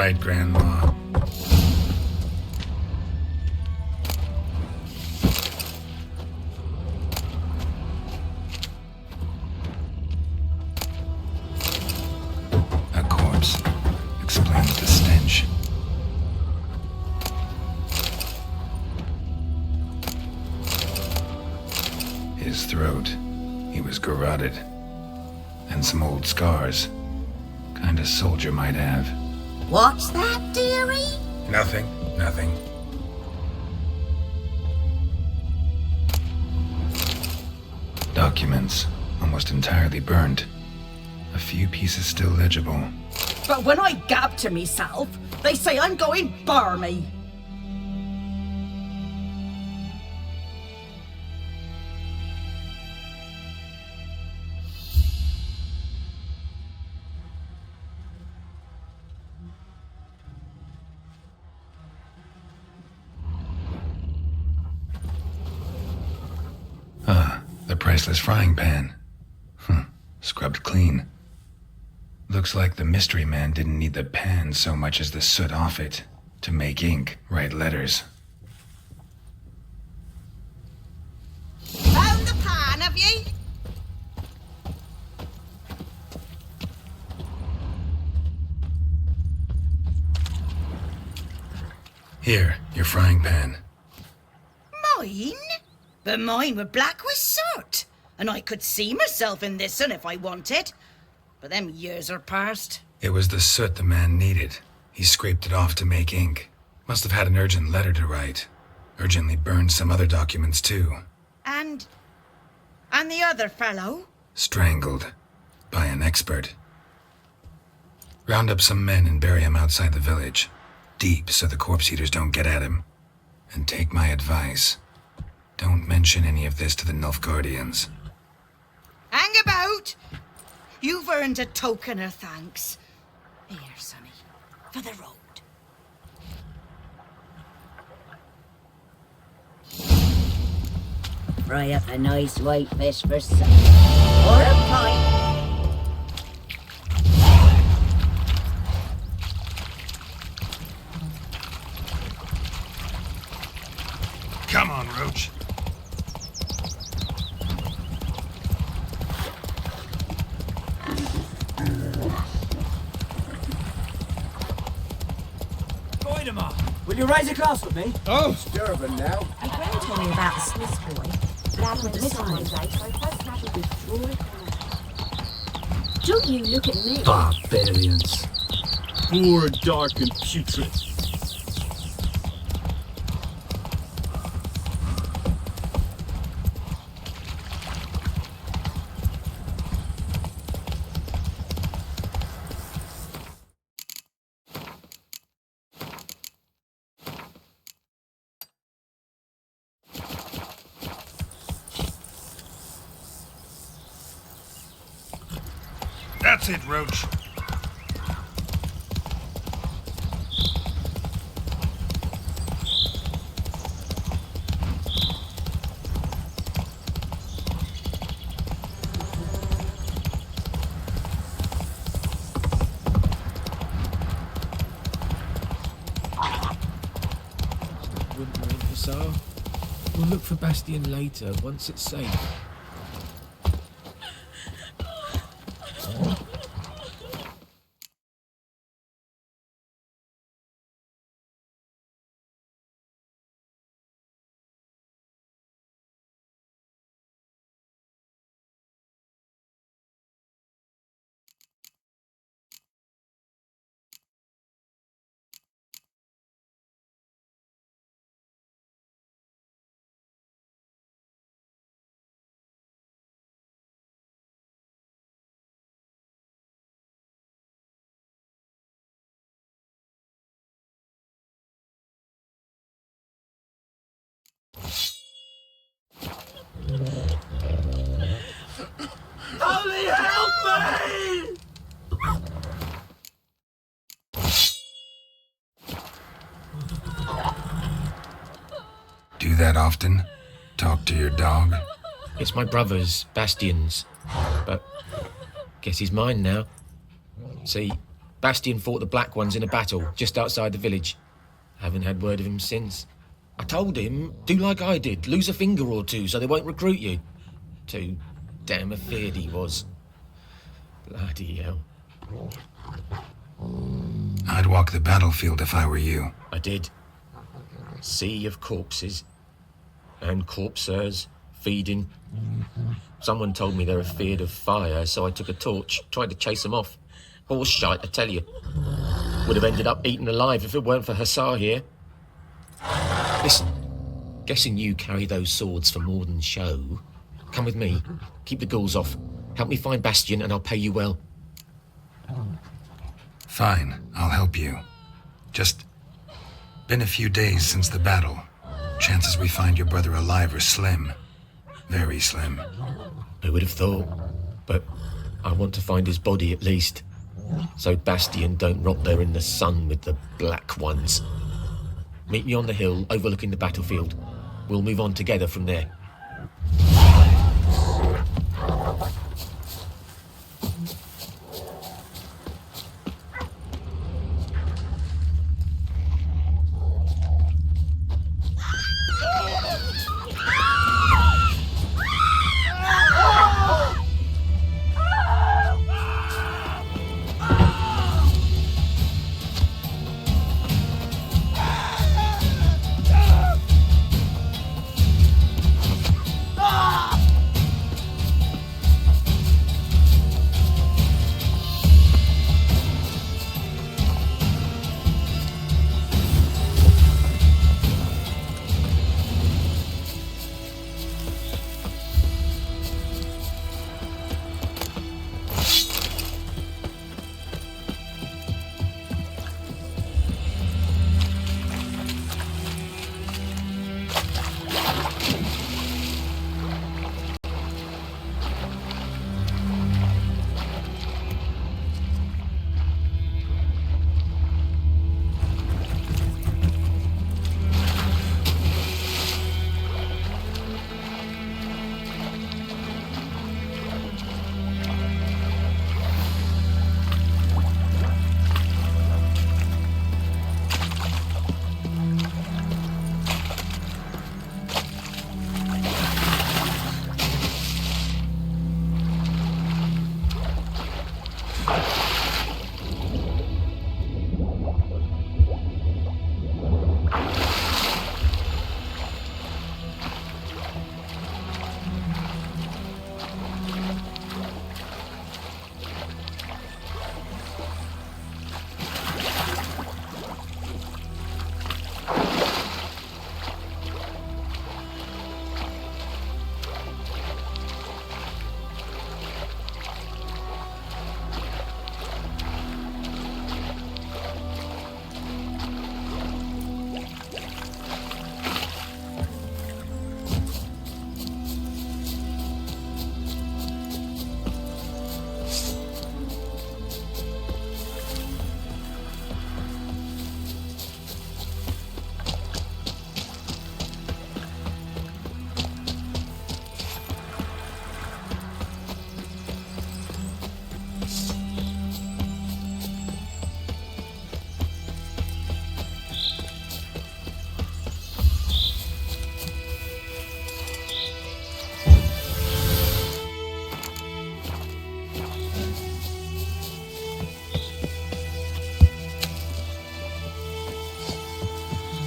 right, Grandma. A corpse. Explains the stench. His throat. He was garroted. And some old scars. Kind of soldier might have. What's that, dearie? Nothing. Documents. Almost entirely burned. A few pieces still legible. But when I gab to myself, they say I'm going barmy. The priceless frying pan. Scrubbed clean. Looks like the mystery man didn't need the pan so much as the soot off it to make ink, write letters. Found the pan, have ye? Here, your frying pan. Mine? But mine were black with soot, and I could see myself in this one if I wanted. But them years are past. It was the soot the man needed. He scraped it off to make ink. Must have had an urgent letter to write. Urgently burned some other documents too. And the other fellow? Strangled. By an expert. Round up some men and bury him outside the village. Deep so the corpse eaters don't get at him. And take my advice. Don't mention any of this to the Nilfgaardians. Hang about! You've earned a token of thanks. Here, sonny, for the road. Fry up a nice white fish for supper. Or a pint. Come on, Roach. Will you raise a glass with me? Oh, Sturban now. My friend told me about the Smith boy. Lad went missing one day, so I first imagined withdrawal. Don't you look at me. Barbarians. Poor, dark, and putrid. That's it, Roach. Wouldn't rain for so. We'll look for Bastion later, once it's safe. Only help me! Do that often? Talk to your dog? It's my brother's, Bastion's. But guess he's mine now. See, Bastion fought the Black Ones in a battle just outside the village. Haven't had word of him since. I told him, do like I did, lose a finger or two so they won't recruit you. Too damn afeard he was. Bloody hell. I'd walk the battlefield if I were you. I did. Sea of corpses. And corpsers feeding. Someone told me they're afeard of fire, so I took a torch, tried to chase them off. Horse shite, I tell you. Would have ended up eaten alive if it weren't for Hussar here. Listen, guessing you carry those swords for more than show. Come with me, keep the ghouls off. Help me find Bastion and I'll pay you well. Fine, I'll help you. Just been a few days since the battle. Chances we find your brother alive are slim. Very slim. Who would have thought? But I want to find his body at least. So Bastion don't rot there in the sun with the Black Ones. Meet me on the hill overlooking the battlefield. We'll move on together from there.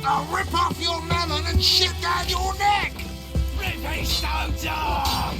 I'll rip off your melon and shit down your neck! Rip me so dumb!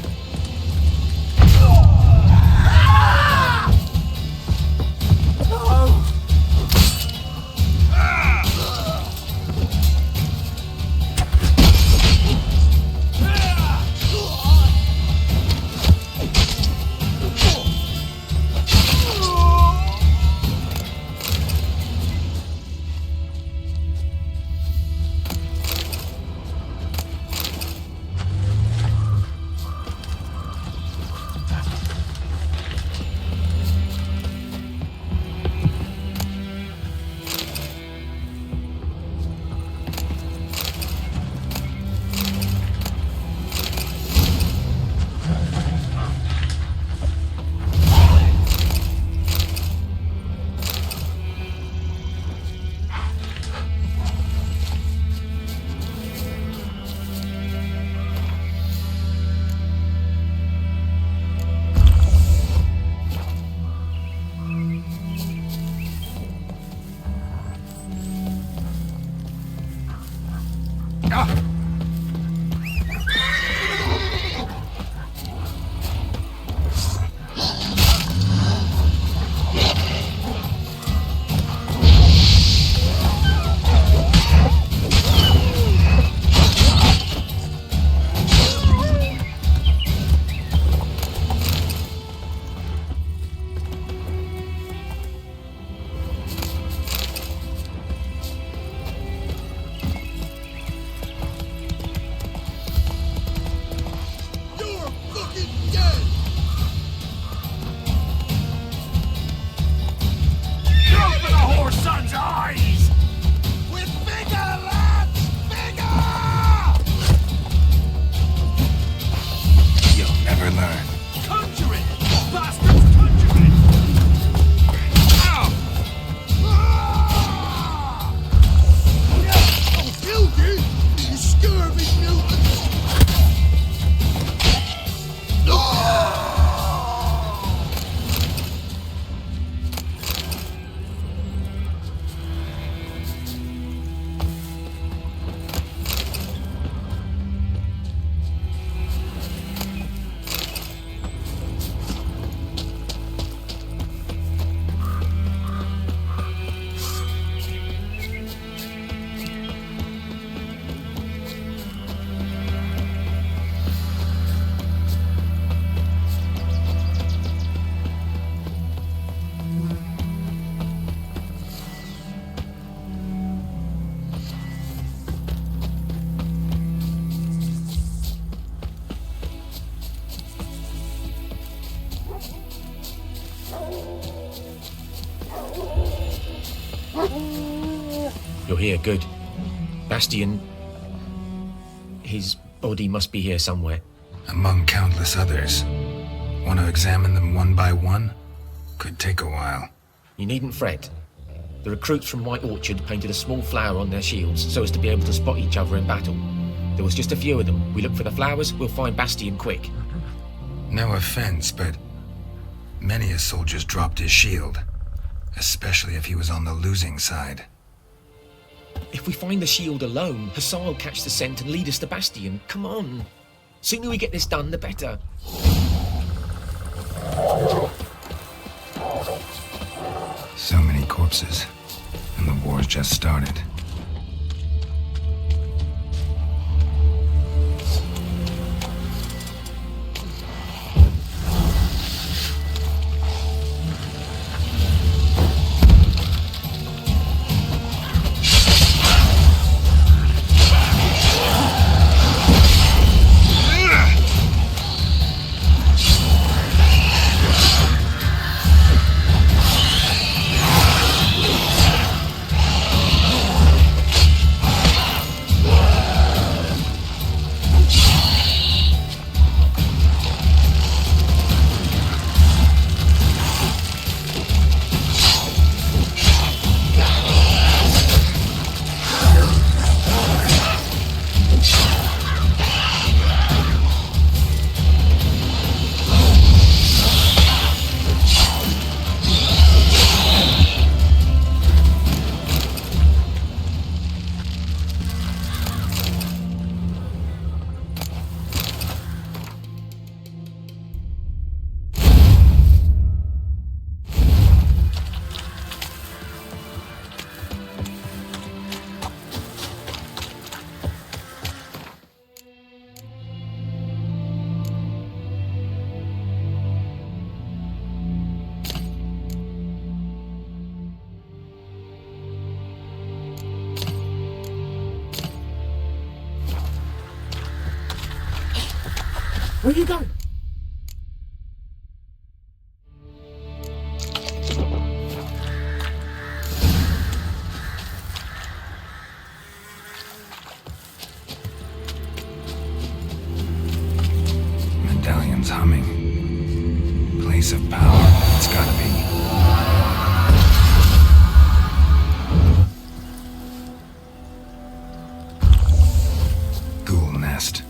You're here, good. Bastian... his body must be here somewhere. Among countless others. Want to examine them one by one? Could take a while. You needn't fret. The recruits from White Orchard painted a small flower on their shields so as to be able to spot each other in battle. There was just a few of them. We look for the flowers, we'll find Bastian quick. No offense, but many a soldier's dropped his shield. Especially if he was on the losing side. If we find the shield alone, Hassan will catch the scent and lead us to Bastian. Come on. Sooner we get this done, the better. So many corpses, and the war's just started. Where are you going? Medallion's humming. Place of power, it's gotta be. Ghoul nest.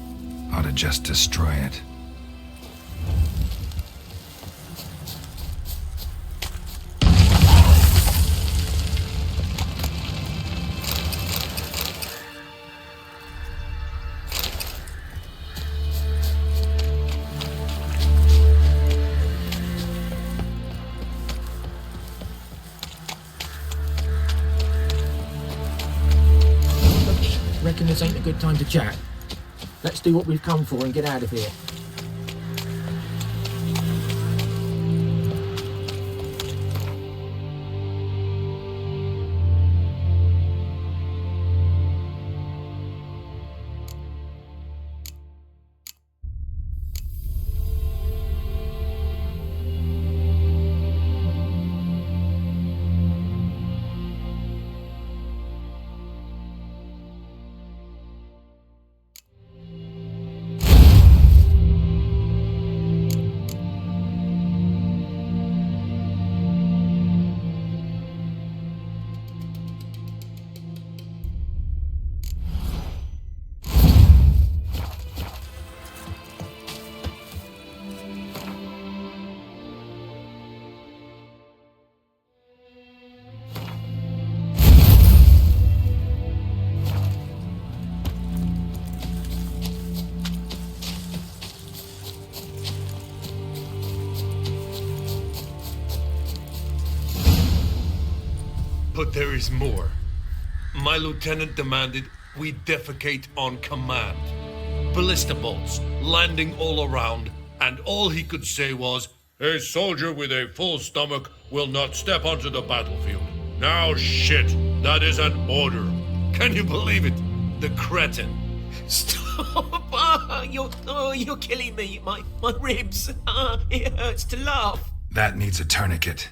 Ought to just destroy it. Reckon this ain't a good time to chat. Let's do what we've come for and get out of here. But there is more. My lieutenant demanded we defecate on command. Ballista bolts landing all around, and all he could say was, "A soldier with a full stomach will not step onto the battlefield." Now shit, that is an order. Can you believe it? The cretin. Stop! You're killing me. My ribs. It hurts to laugh. That needs a tourniquet.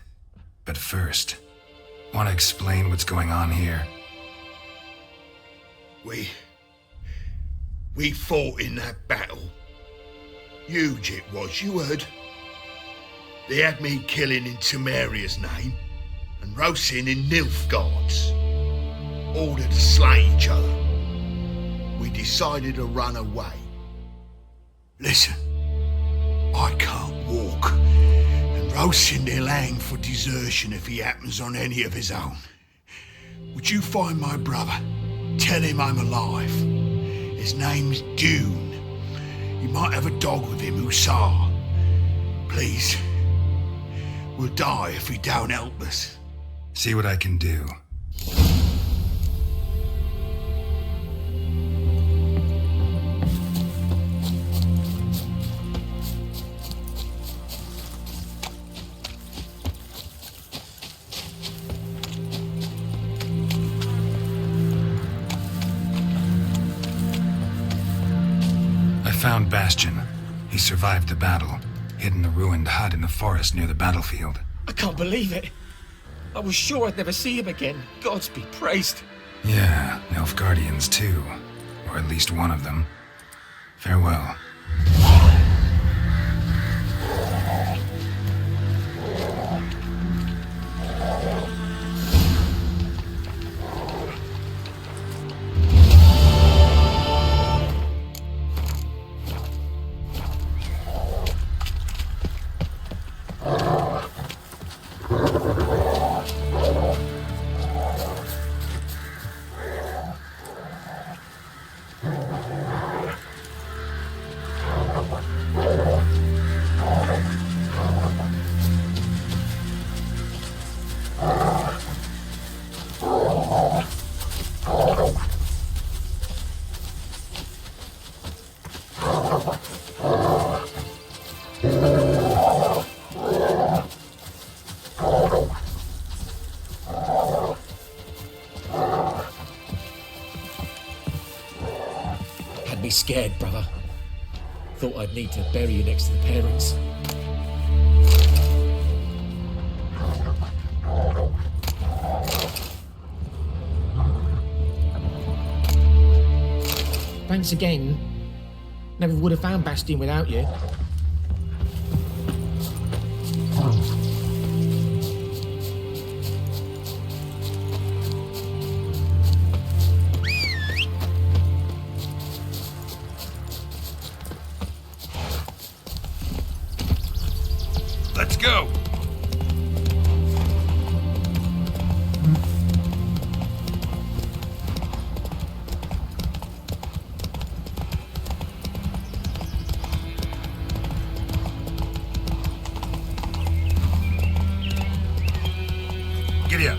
But first, want to explain what's going on here? We fought in that battle. Huge it was, you heard. They had me killing in Temeria's name and roasting in Nilfgaard's. Ordered to slay each other. We decided to run away. Listen, I can't walk, and Rosin will hang for desertion if he happens on any of his own. Would you find my brother? Tell him I'm alive. His name's Dune. He might have a dog with him, Hussar. Please. We'll die if he don't help us. See what I can do. Found Bastion. He survived the battle, hid in a ruined hut in the forest near the battlefield. I can't believe it. I was sure I'd never see him again. Gods be praised. Yeah, Nilfgaardians too. Or at least one of them. Farewell. Had me scared, brother. Thought I'd need to bury you next to the parents. Thanks again. Never would have found Bastion without you. Let's go! Giddy up.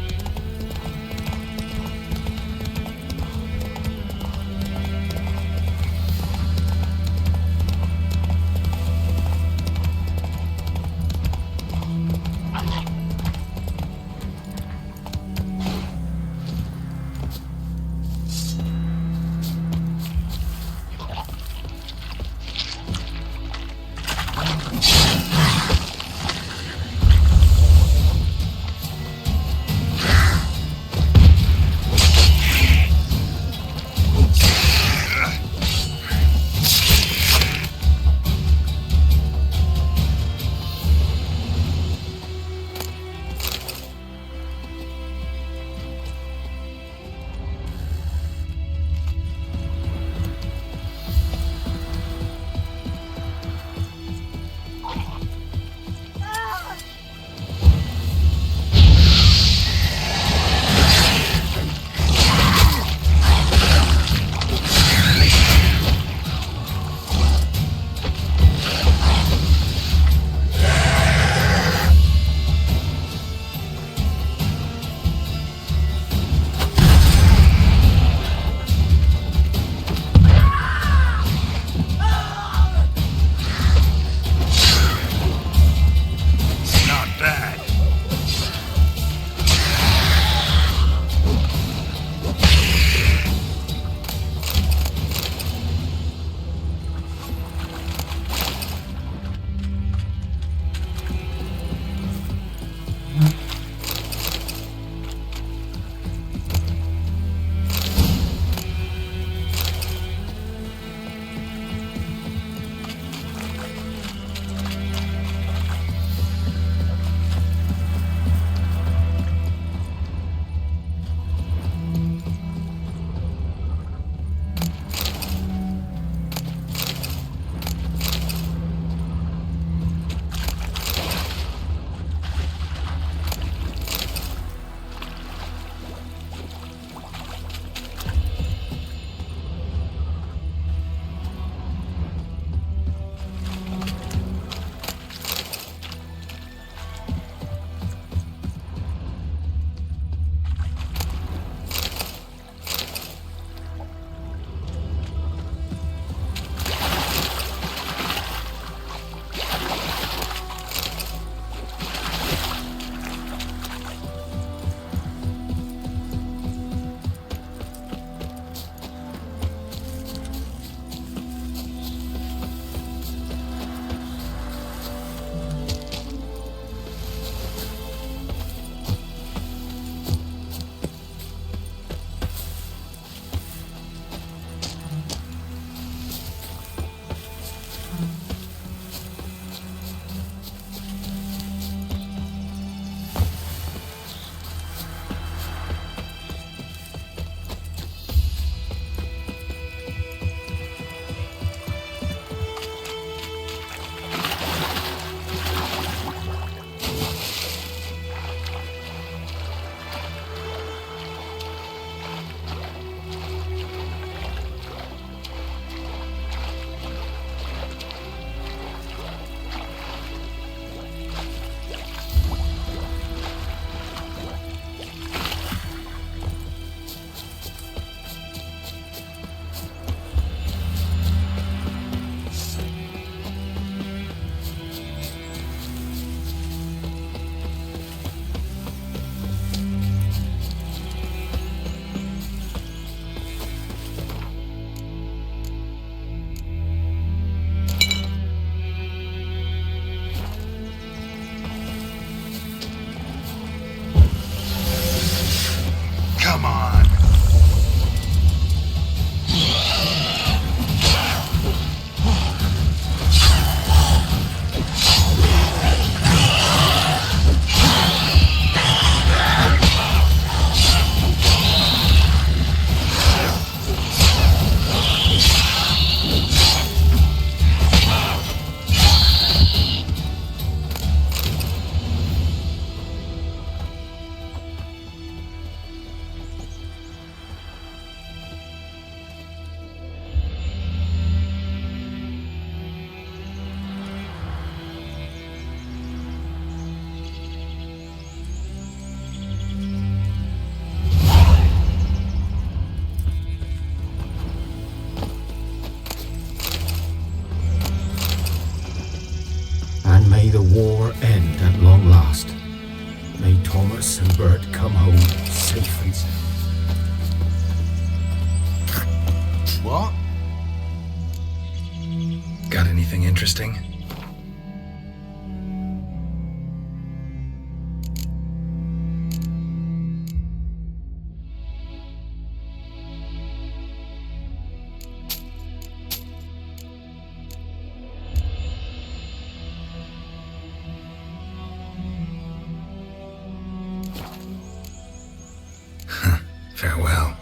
May the war end at long last. May Thomas and Bert come home safe and sound. What? Got anything interesting? Farewell.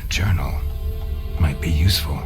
Journal might be useful.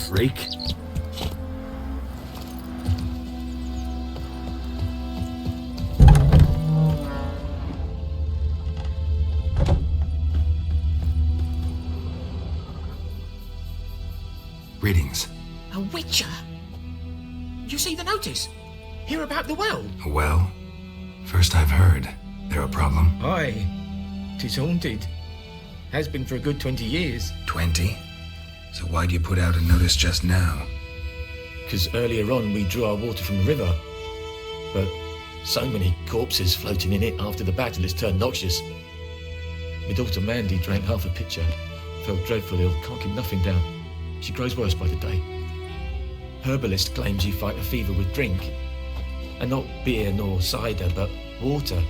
Freak. Greetings. A witcher? You see the notice? Hear about the well? Well, first I've heard. There a problem? Aye. 'Tis haunted. Has been for a good 20 years. 20? So why'd you put out a notice just now? 'Cause earlier on we drew our water from the river. But so many corpses floating in it after the battle has turned noxious. My daughter Mandy drank half a pitcher. Felt dreadful ill, can't keep nothing down. She grows worse by the day. Herbalist claims you fight a fever with drink. And not beer nor cider, but water.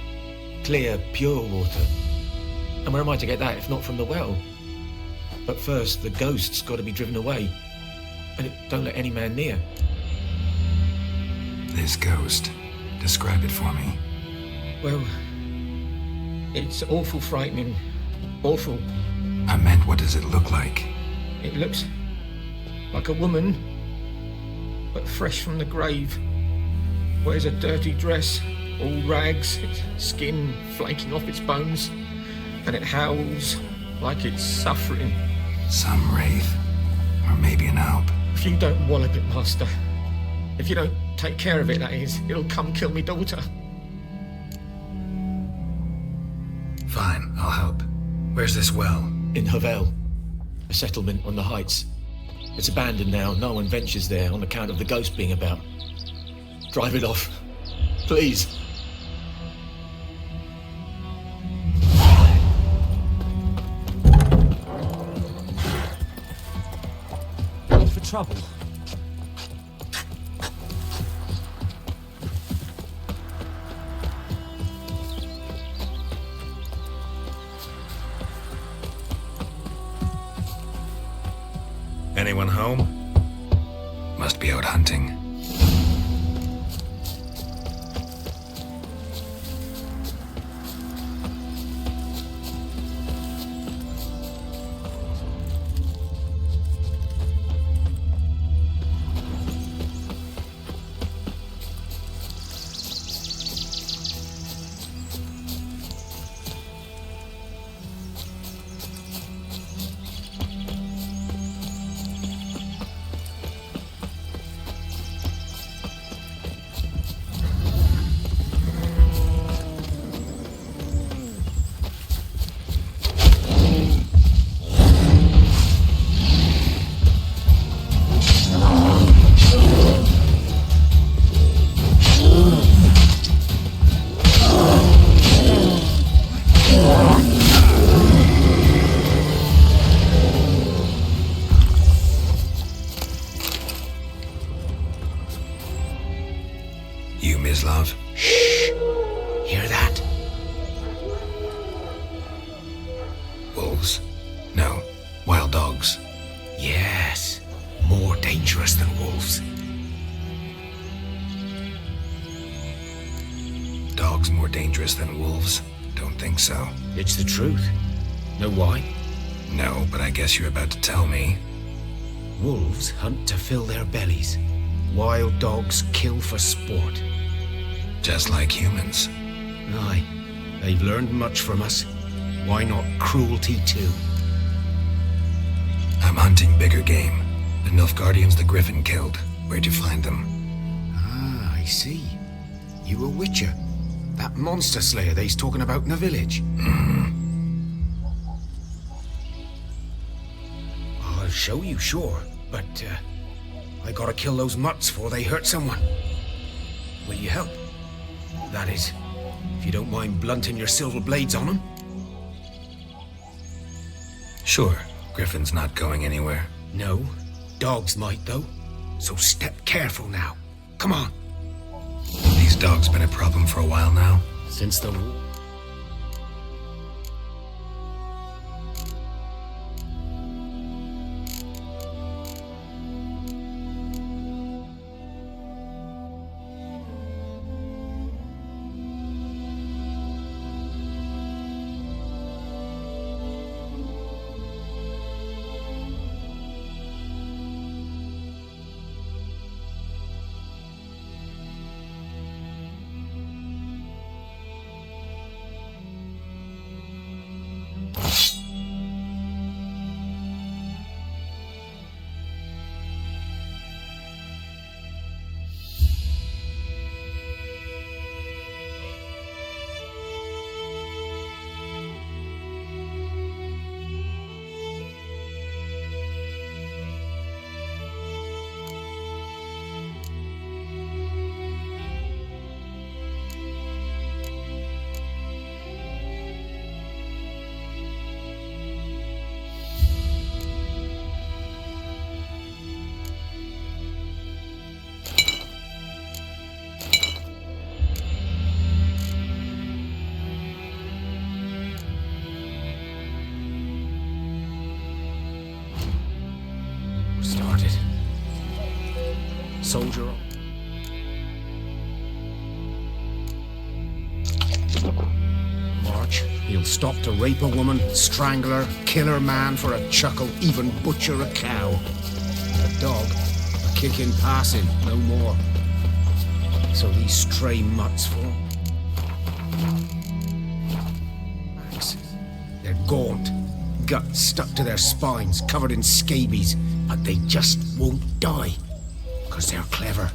Clear, pure water. And where am I to get that if not from the well? But first, the ghost's got to be driven away. And it don't let any man near. This ghost. Describe it for me. Well, it's awful frightening. Awful. I meant, what does it look like? It looks like a woman, but fresh from the grave. Wears a dirty dress, all rags, its skin flaking off its bones, and it howls like it's suffering. Some wraith. Or maybe an alp. If you don't wallop it, Master, if you don't take care of it, that is, it'll come kill me daughter. Fine, I'll help. Where's this well? In Havel, a settlement on the heights. It's abandoned now, no one ventures there on account of the ghost being about. Drive it off, please. trouble. Anyone home? Must be out hunting. You, Mislav? Shh! Hear that? Wolves? No, wild dogs. Yes. More dangerous than wolves. Dogs more dangerous than wolves? Don't think so. It's the truth. Know why? No, but I guess you're about to tell me. Wolves hunt to fill their bellies. Wild dogs kill for sport. Just like humans. Aye. They've learned much from us. Why not cruelty too? I'm hunting bigger game. The Nilfgaardians the Griffin killed. Where'd you find them? Ah, I see. You a witcher. That monster slayer they's talking about in the village. I'll show you, sure. But, I gotta kill those mutts before they hurt someone. Will you help? That is, if you don't mind blunting your silver blades on them. Sure. Griffin's not going anywhere. No. Dogs might, though. So step careful now. Come on. These dogs been a problem for a while now? Since the war. Started. Soldier on. March. He'll stop to rape a woman, strangle her, kill her man for a chuckle, even butcher a cow. A dog, a kick in passing, no more. So these stray mutts form. Axes. They're gaunt, guts stuck to their spines, covered in scabies, but they just won't die. Because they're clever.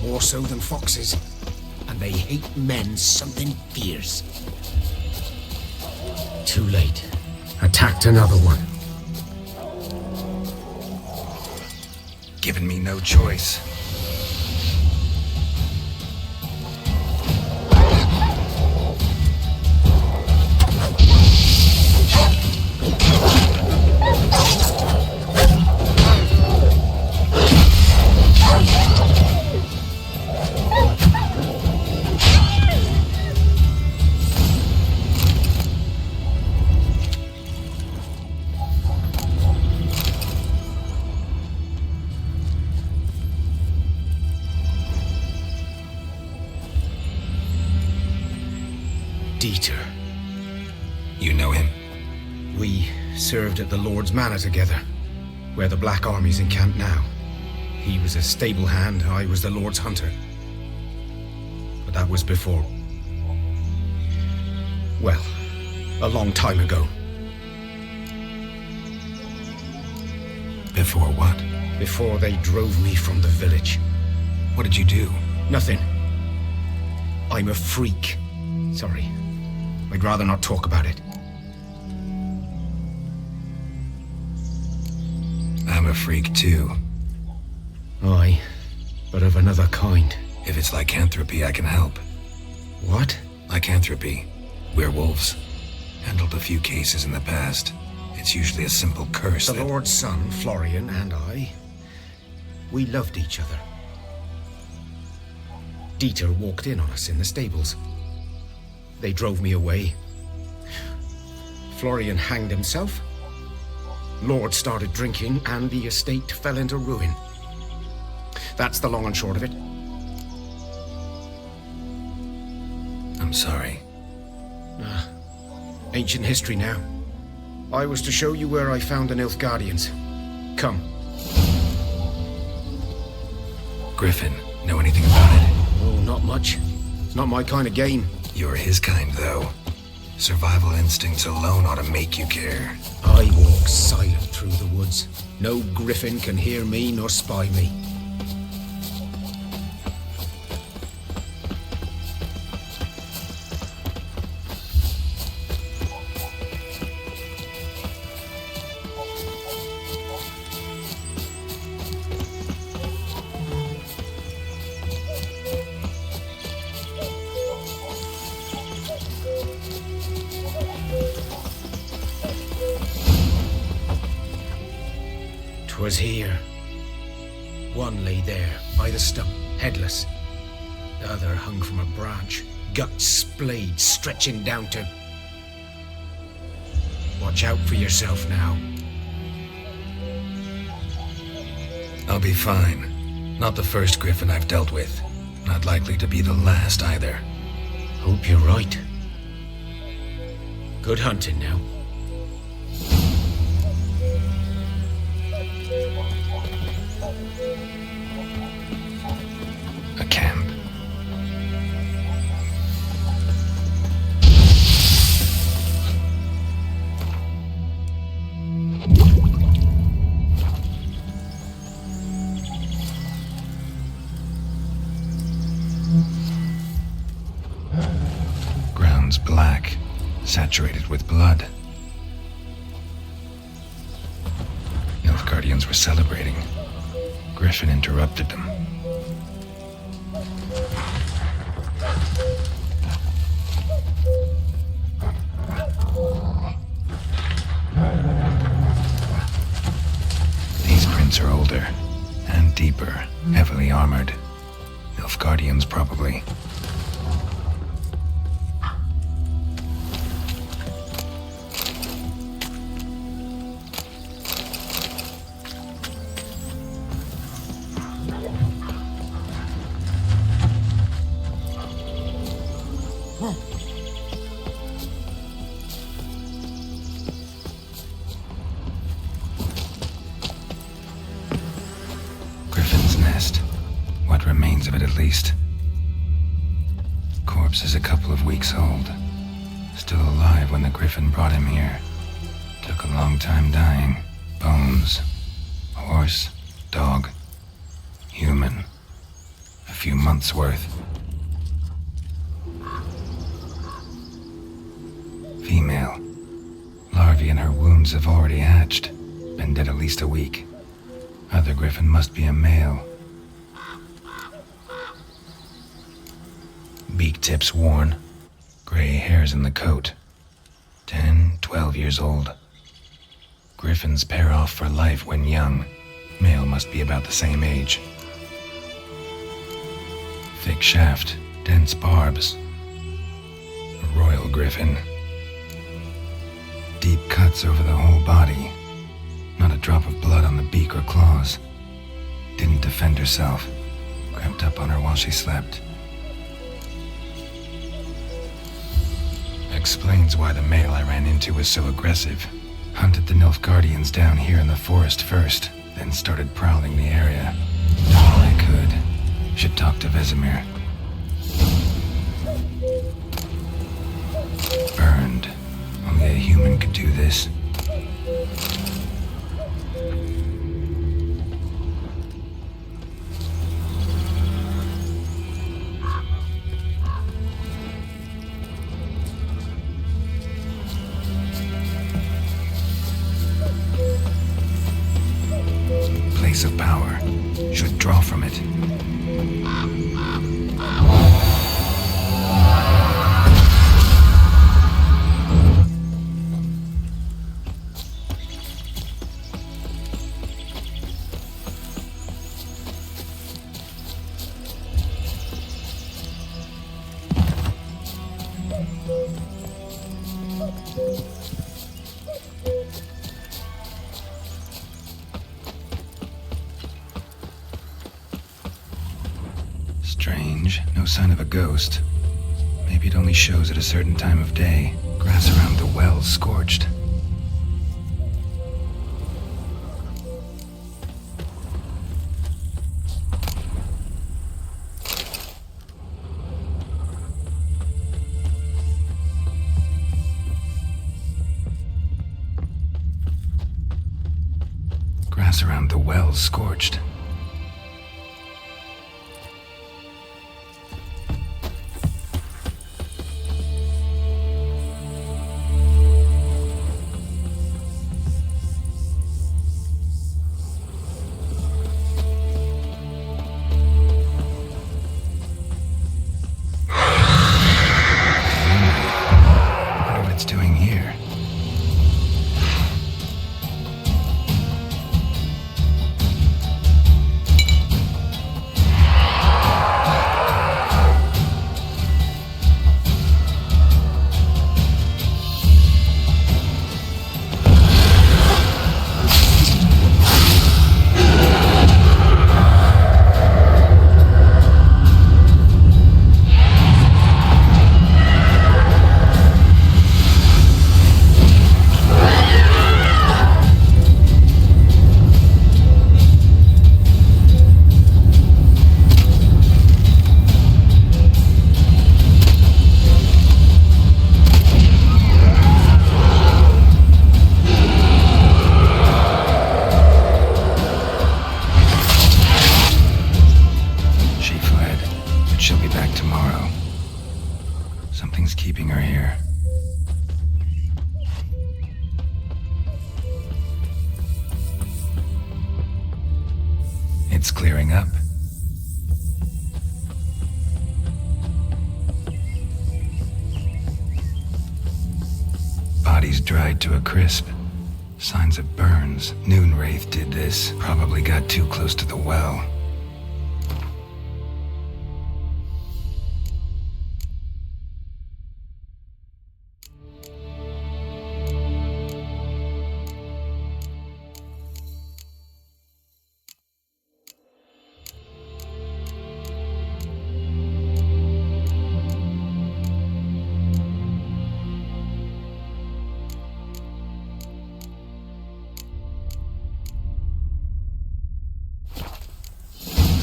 More so than foxes. And they hate men something fierce. Too late. Attacked another one. Given me no choice. Dieter. You know him? We served at the Lord's Manor together, where the Black Army's encamped now. He was a stable hand, I was the Lord's hunter. But that was before... well, a long time ago. Before what? Before they drove me from the village. What did you do? Nothing. I'm a freak. Sorry. I'd rather not talk about it. I'm a freak too. Aye, but of another kind. If it's lycanthropy, I can help. What? Lycanthropy. Werewolves. Handled a few cases in the past. It's usually a simple curse The Lord's son, Florian, and I, we loved each other. Dieter walked in on us in the stables. They drove me away. Florian hanged himself. Lord started drinking, and the estate fell into ruin. That's the long and short of it. I'm sorry. Ancient history now. I was to show you where I found the Nilfgaardians. Come. Griffin, know anything about it? Oh, not much. It's not my kind of game. You're his kind, though. Survival instincts alone ought to make you care. I walk silent through the woods. No griffin can hear me nor spy me. 'Twas here. One lay there, by the stump, headless. The other hung from a branch, guts splayed, stretching down to... Watch out for yourself now. I'll be fine. Not the first griffin I've dealt with. Not likely to be the last either. Hope you're right. Good hunting now. A camp. Ground's black, saturated with blood. Nilfgaardians were celebrating. Griffin interrupted them. These prints are older and deeper, heavily armored. Nilfgaardians, probably. Griffin's nest. What remains of it, at least. Corpse is a couple of weeks old. Still alive when the griffin brought him here. Took a long time dying. Bones. Horse. Dog. Human. A few months' worth. Female. Larvae in her wounds have already hatched. Been dead at least a week. Other griffin must be a male. Beak tips worn. Gray hairs in the coat. 10, 12 years old. Griffins pair off for life when young. Male must be about the same age. Thick shaft, dense barbs. A royal griffin. Deep cuts over the whole body. Not a drop of blood on the beak or claws. Didn't defend herself. Crept up on her while she slept. Explains why the male I ran into was so aggressive. Hunted the Nilfgaardians down here in the forest first, then started prowling the area. Done all I could. Should talk to Vesemir. Burned. Only a human could do this. Place of power. Should draw from it. Strange. No sign of a ghost. Maybe it only shows at a certain time of day. Grass around the well scorched. Grass around the well scorched. Doing here? She'll be back tomorrow. Something's keeping her here. It's clearing up. Body's dried to a crisp. Signs of burns. Noonwraith did this. Probably got too close to the well.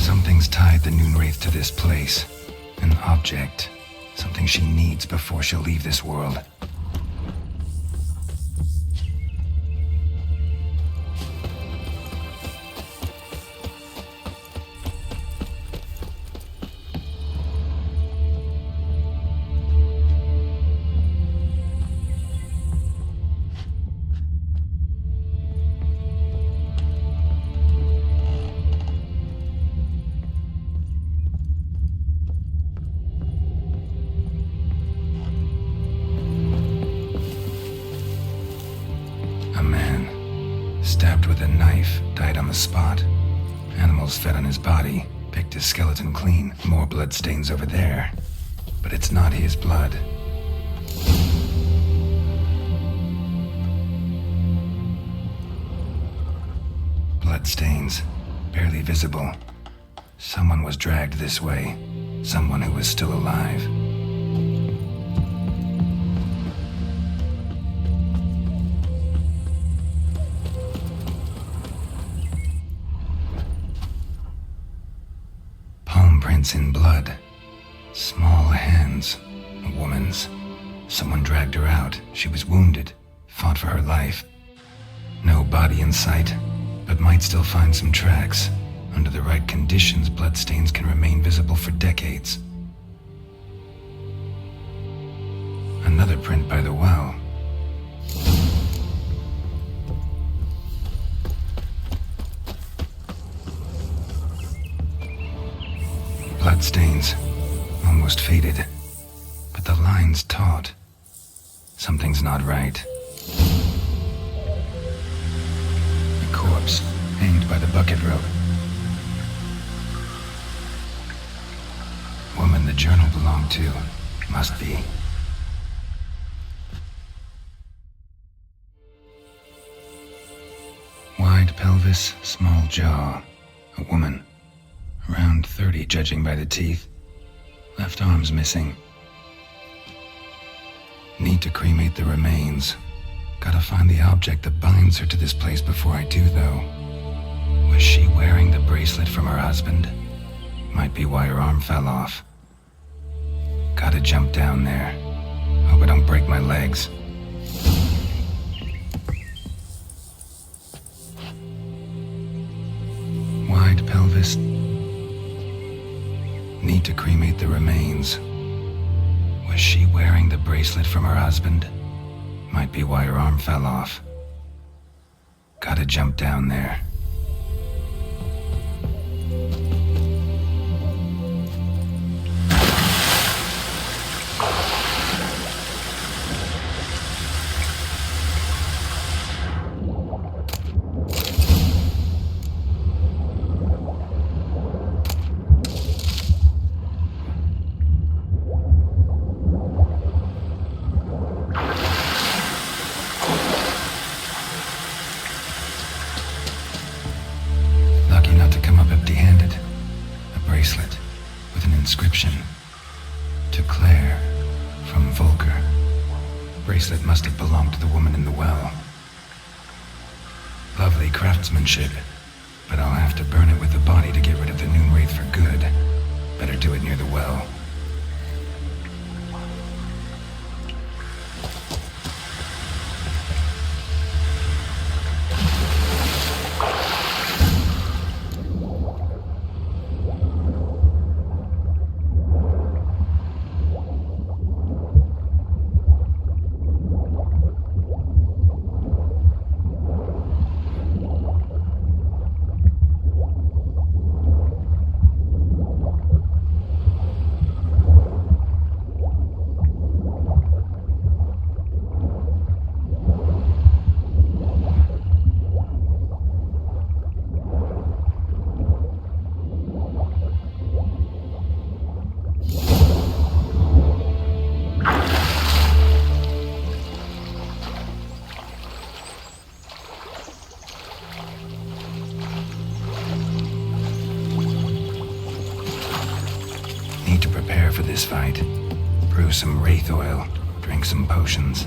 Something's tied the Noonwraith to this place. An object. Something she needs before she'll leave this world. Stabbed with a knife, died on the spot. Animals fed on his body, picked his skeleton clean. More blood stains over there. But it's not his blood. Blood stains, barely visible. Someone was dragged this way. Someone who was still alive. Footprints in blood. Small hands. A woman's. Someone dragged her out. She was wounded. Fought for her life. No body in sight, but might still find some tracks. Under the right conditions, bloodstains can remain visible for decades. Another print by the well. Bloodstains. Almost faded. But the line's taut. Something's not right. A corpse, hanged by the bucket rope. Woman the journal belonged to. Must be. Wide pelvis, small jaw. A woman. Around 30, judging by the teeth. Left arm's missing. Need to cremate the remains. Gotta find the object that binds her to this place before I do, though. Was she wearing the bracelet from her husband? Might be why her arm fell off. Gotta jump down there. Hope I don't break my legs. Wide pelvis. Need to cremate the remains. Was she wearing the bracelet from her husband? Might be why her arm fell off. Gotta jump down there. Inscription. To Claire, from Volker. Bracelet must have belonged to the woman in the well. Lovely craftsmanship, but I'll have to burn it with the body to get rid of the Noon Wraith for good. Better do it near the well. Need to prepare for this fight. Brew some wraith oil, drink some potions.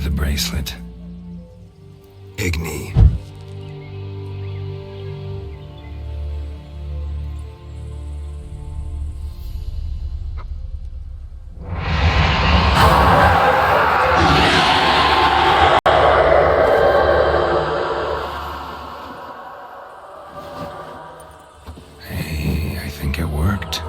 The bracelet. Igni. Hey, I think it worked.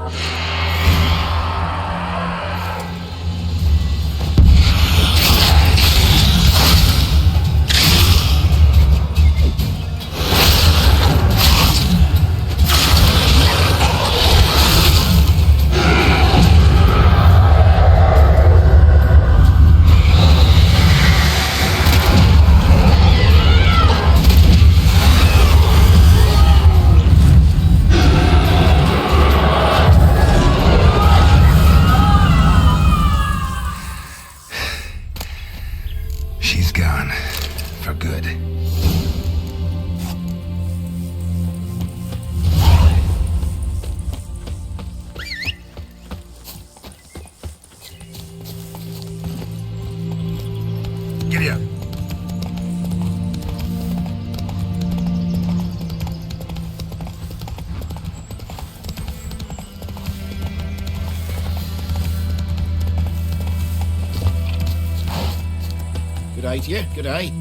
She's gone. For good. Giddy up. Good day to you. Good day.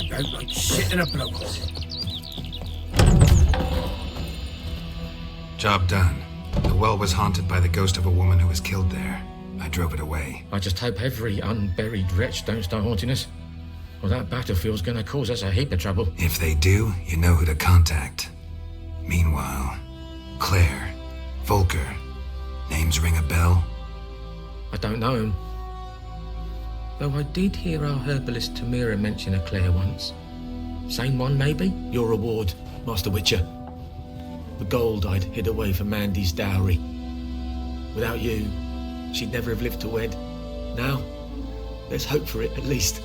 About like shit in a blow. Job done. The well was haunted by the ghost of a woman who was killed there. I drove it away. I just hope every unburied wretch don't start haunting us. Well, that battlefield's gonna cause us a heap of trouble. If they do, you know who to contact. Meanwhile, Claire, Volker, names ring a bell? I don't know him. Though I did hear our herbalist Tamira mention a Claire once. Same one, maybe? Your reward, Master Witcher. The gold I'd hid away for Mandy's dowry. Without you, she'd never have lived to wed. Now, there's hope for it, at least.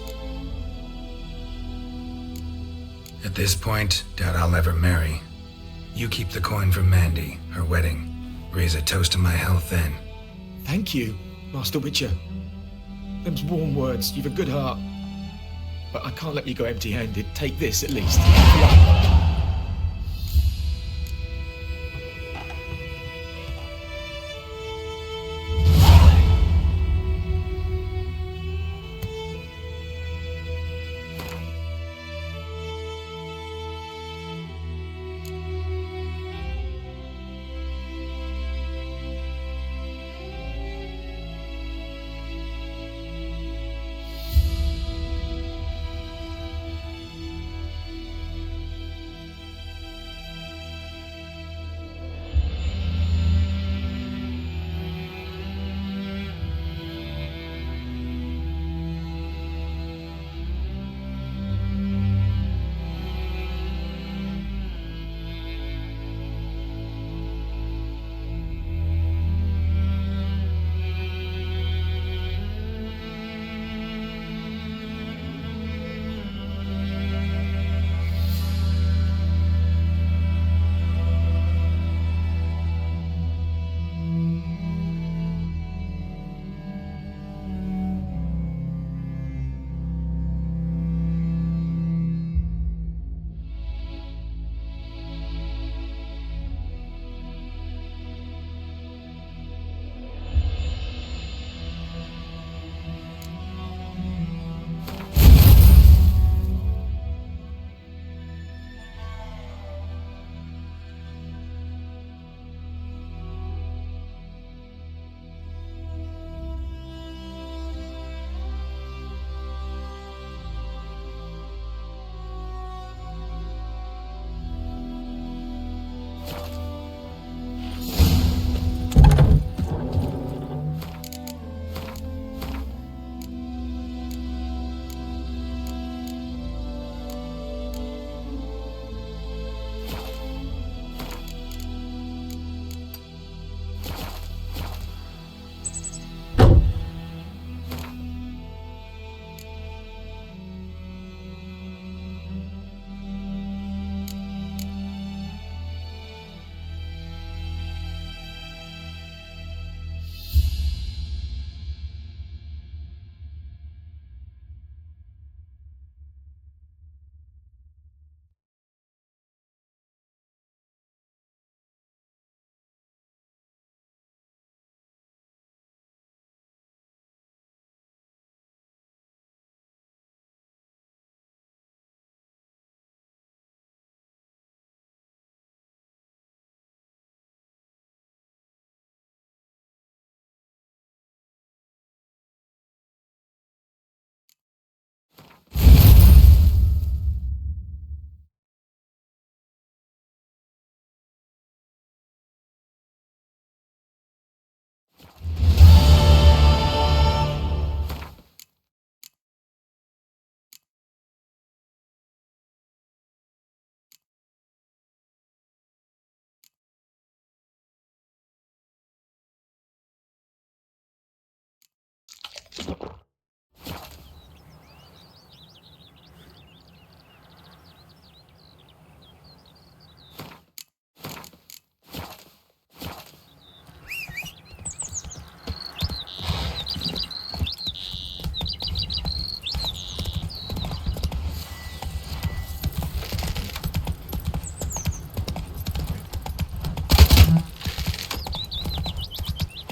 At this point, doubt I'll ever marry. You keep the coin from Mandy, her wedding. Raise a toast to my health then. Thank you, Master Witcher. Them's warm words. You've a good heart. But I can't let you go empty-handed. Take this, at least.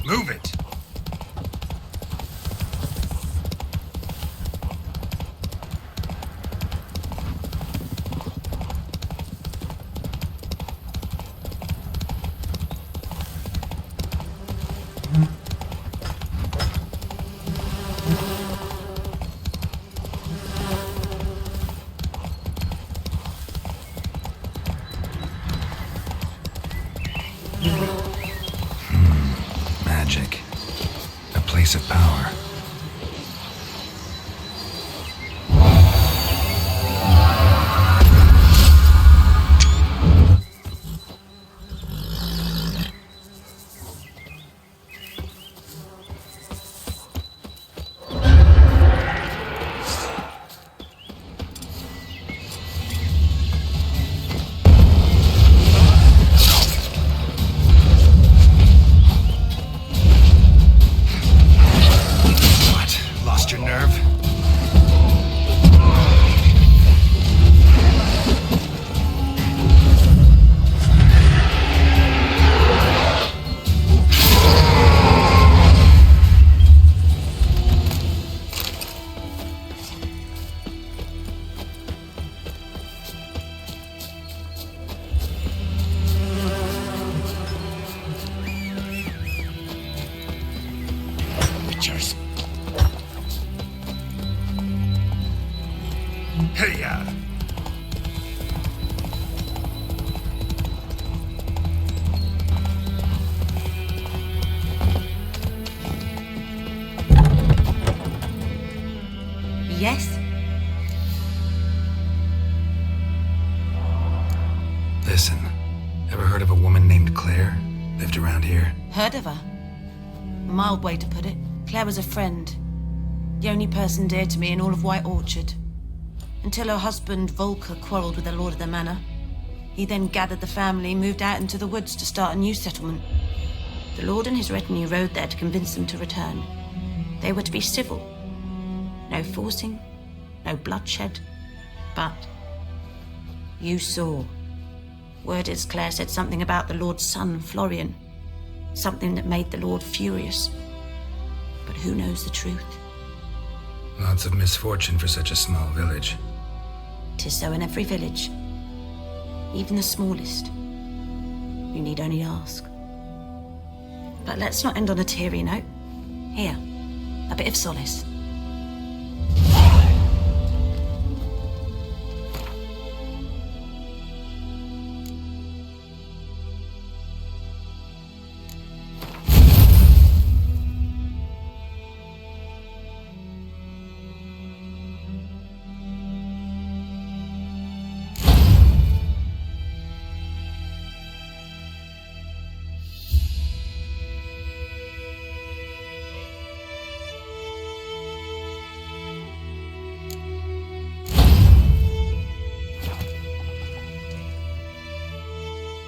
Move it! Magic. A place of power. Lost your nerve? Witchers. Hey-ya! Yes? Listen, ever heard of a woman named Claire? Lived around here? Heard of her? A mild way to put it. Claire was a friend. The only person dear to me in all of White Orchard. Until her husband, Volker, quarreled with the lord of the manor. He then gathered the family, moved out into the woods to start a new settlement. The lord and his retinue rode there to convince them to return. They were to be civil. No forcing, no bloodshed. But you saw. Word is Claire said something about the lord's son, Florian. Something that made the lord furious. But who knows the truth? Lots of misfortune for such a small village. 'Tis so in every village. Even the smallest. You need only ask. But let's not end on a teary note. Here, a bit of solace.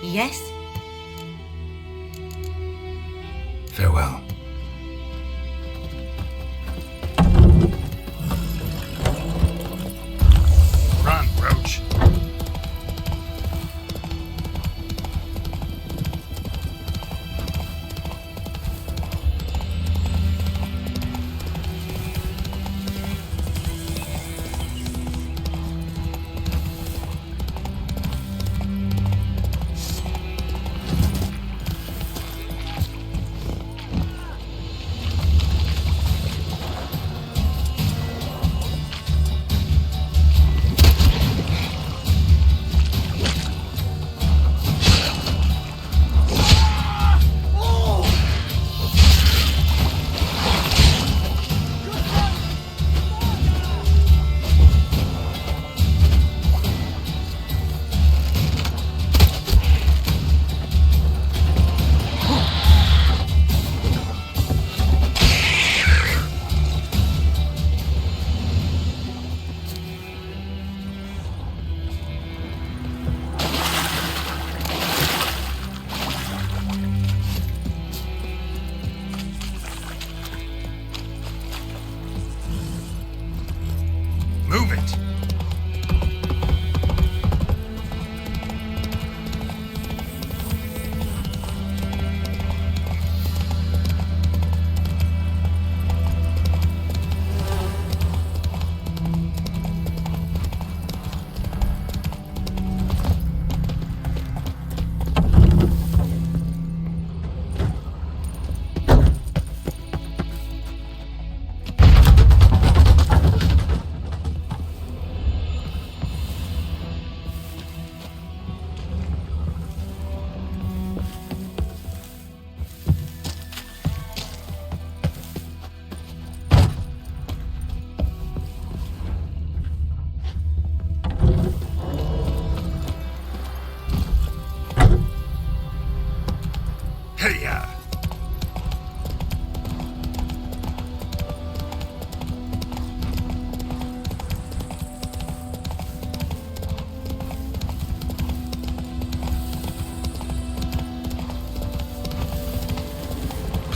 Yes? Farewell. Run, Roach.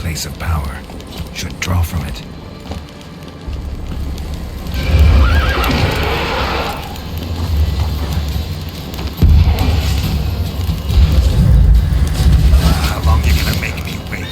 place of power. Should draw from it. How long you gonna make me wait?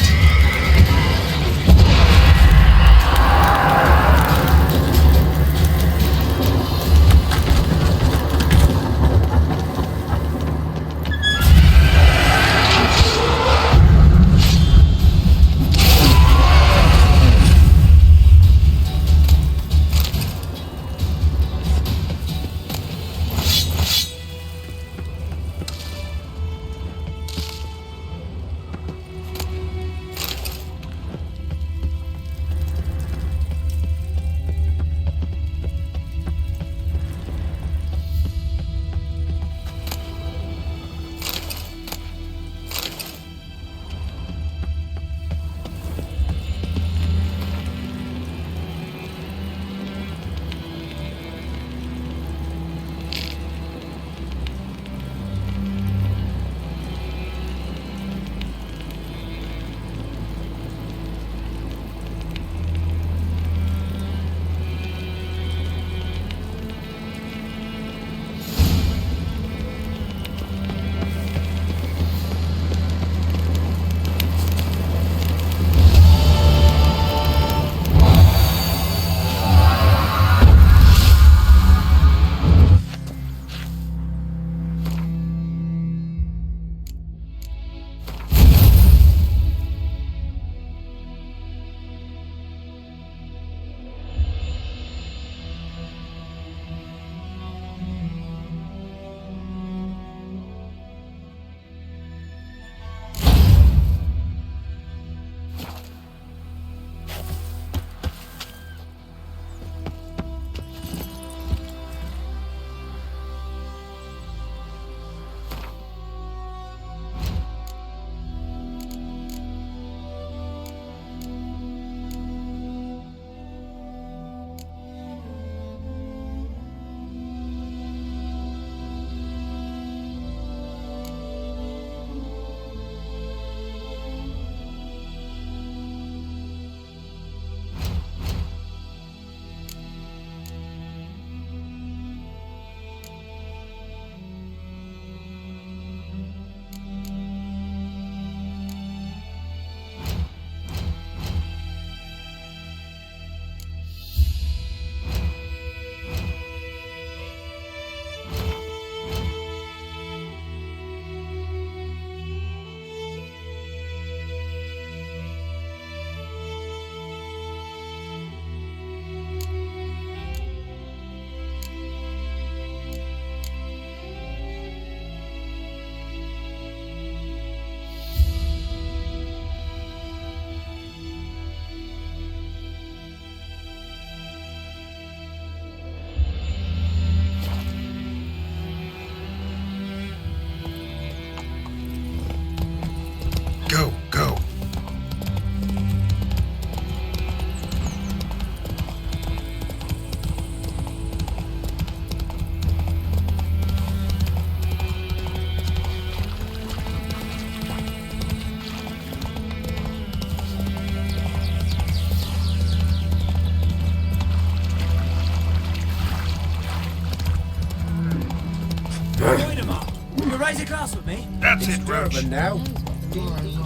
Raise a glass with me. That's it, Roach. Now.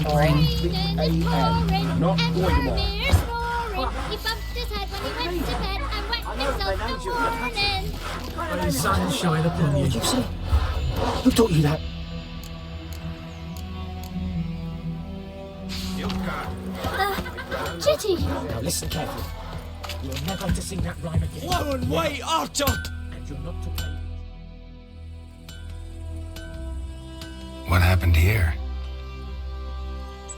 Boring. Not Voldemort. He bumped his head when he went to bed and wet himself the morning. Let the sun shine upon you. You see? Who taught you that? Chitty. Now listen carefully. You're never to sing that rhyme again. Whoa and wait, Arthur! And you're not to play. What happened here?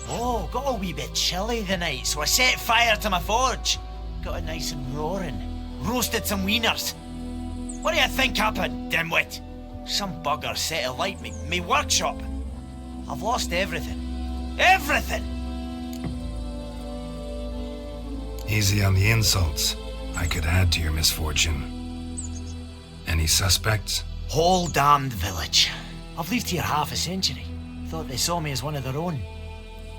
Oh, got a wee bit chilly the night, so I set fire to my forge. Got it nice and roaring. Roasted some wieners. What do you think happened, dimwit? Some bugger set alight me workshop. I've lost everything. Everything! Easy on the insults. I could add to your misfortune. Any suspects? Whole damned village. I've lived here half a century. Thought they saw me as one of their own.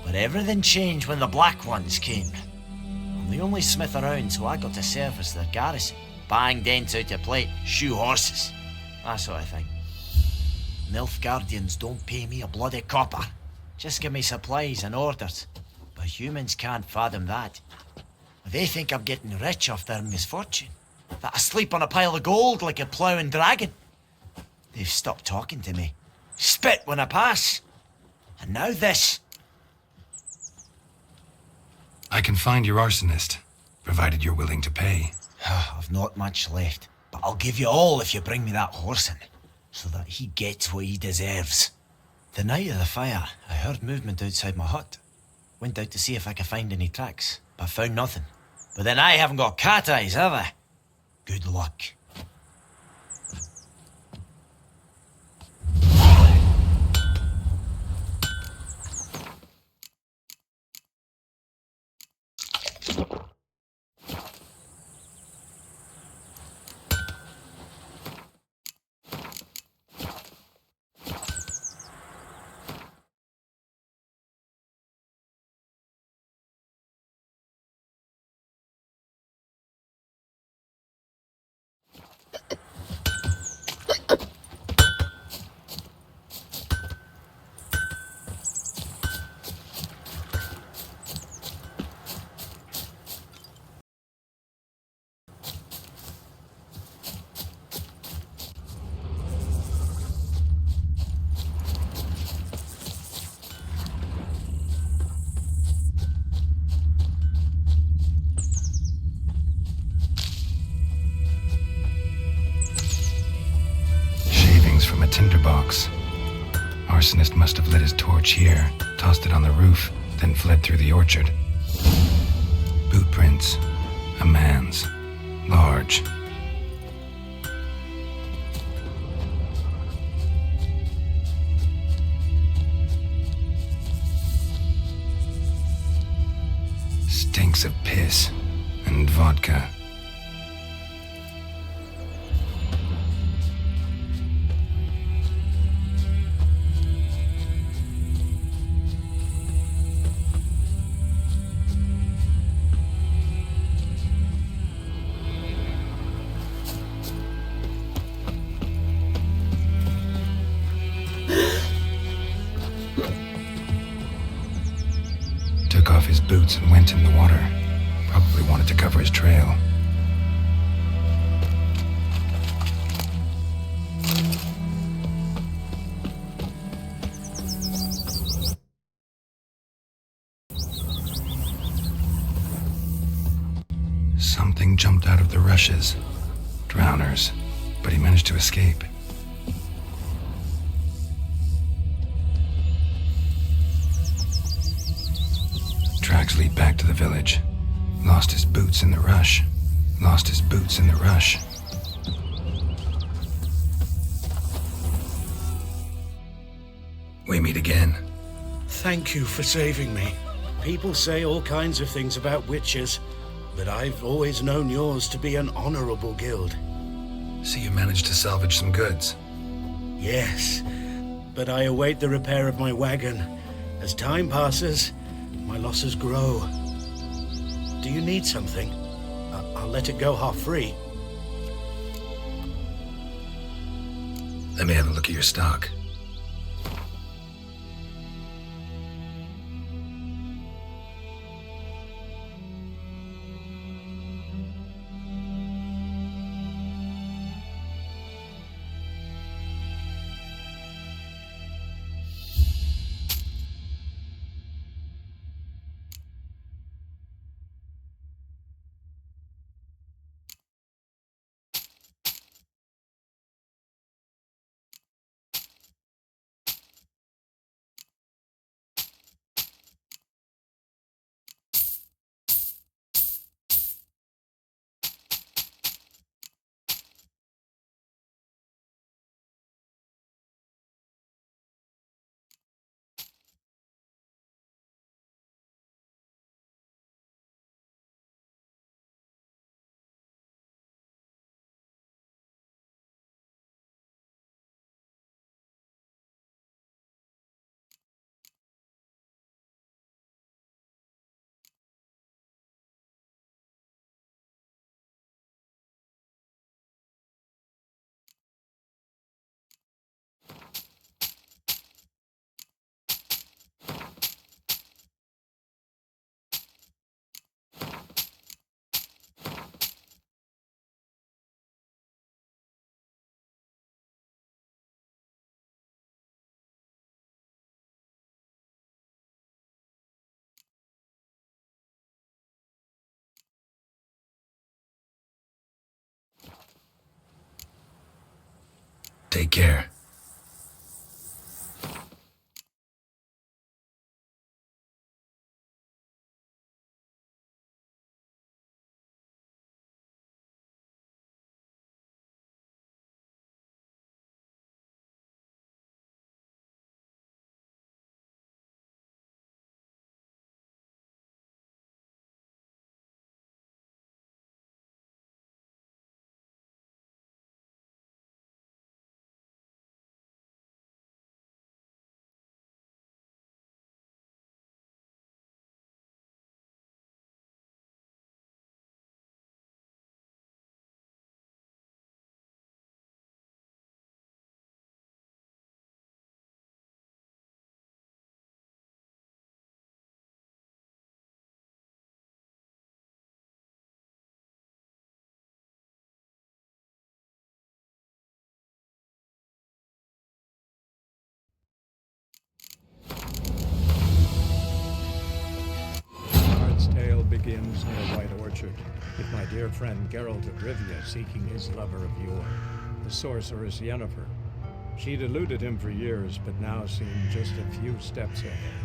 But everything changed when the Black Ones came. I'm the only smith around, so I got to service their garrison. Bang dents out of plate, shoe horses, that sort of thing. Nilfgaardians don't pay me a bloody copper. Just give me supplies and orders. But humans can't fathom that. They think I'm getting rich off their misfortune. That I sleep on a pile of gold like a ploughing dragon. They've stopped talking to me. Spit when I pass. And now this. I can find your arsonist, provided you're willing to pay. I've not much left, but I'll give you all if you bring me that horse in, so that he gets what he deserves. The night of the fire, I heard movement outside my hut. Went out to see if I could find any tracks, but found nothing. But then I haven't got cat eyes, have I? Good luck. From a tinderbox. Arsonist must have lit his torch here, tossed it on the roof, then fled through the orchard. Boot prints. A man's. Large. Stinks of piss and vodka. Took off his boots and went in the water. Probably wanted to cover his trail. Something jumped out of the rushes. Drowners. But he managed to escape. Tracks lead back to the village. Lost his boots in the rush. Lost his boots in the rush. We meet again. Thank you for saving me. People say all kinds of things about witches, but I've always known yours to be an honorable guild. So you managed to salvage some goods? Yes, but I await the repair of my wagon. As time passes, my losses grow. Do you need something? I'll let it go half free. Let me have a look at your stock. Take care. Bard's tale begins near White Orchard, with my dear friend Geralt of Rivia seeking his lover of yore, the sorceress Yennefer. She'd eluded him for years, but now seemed just a few steps ahead.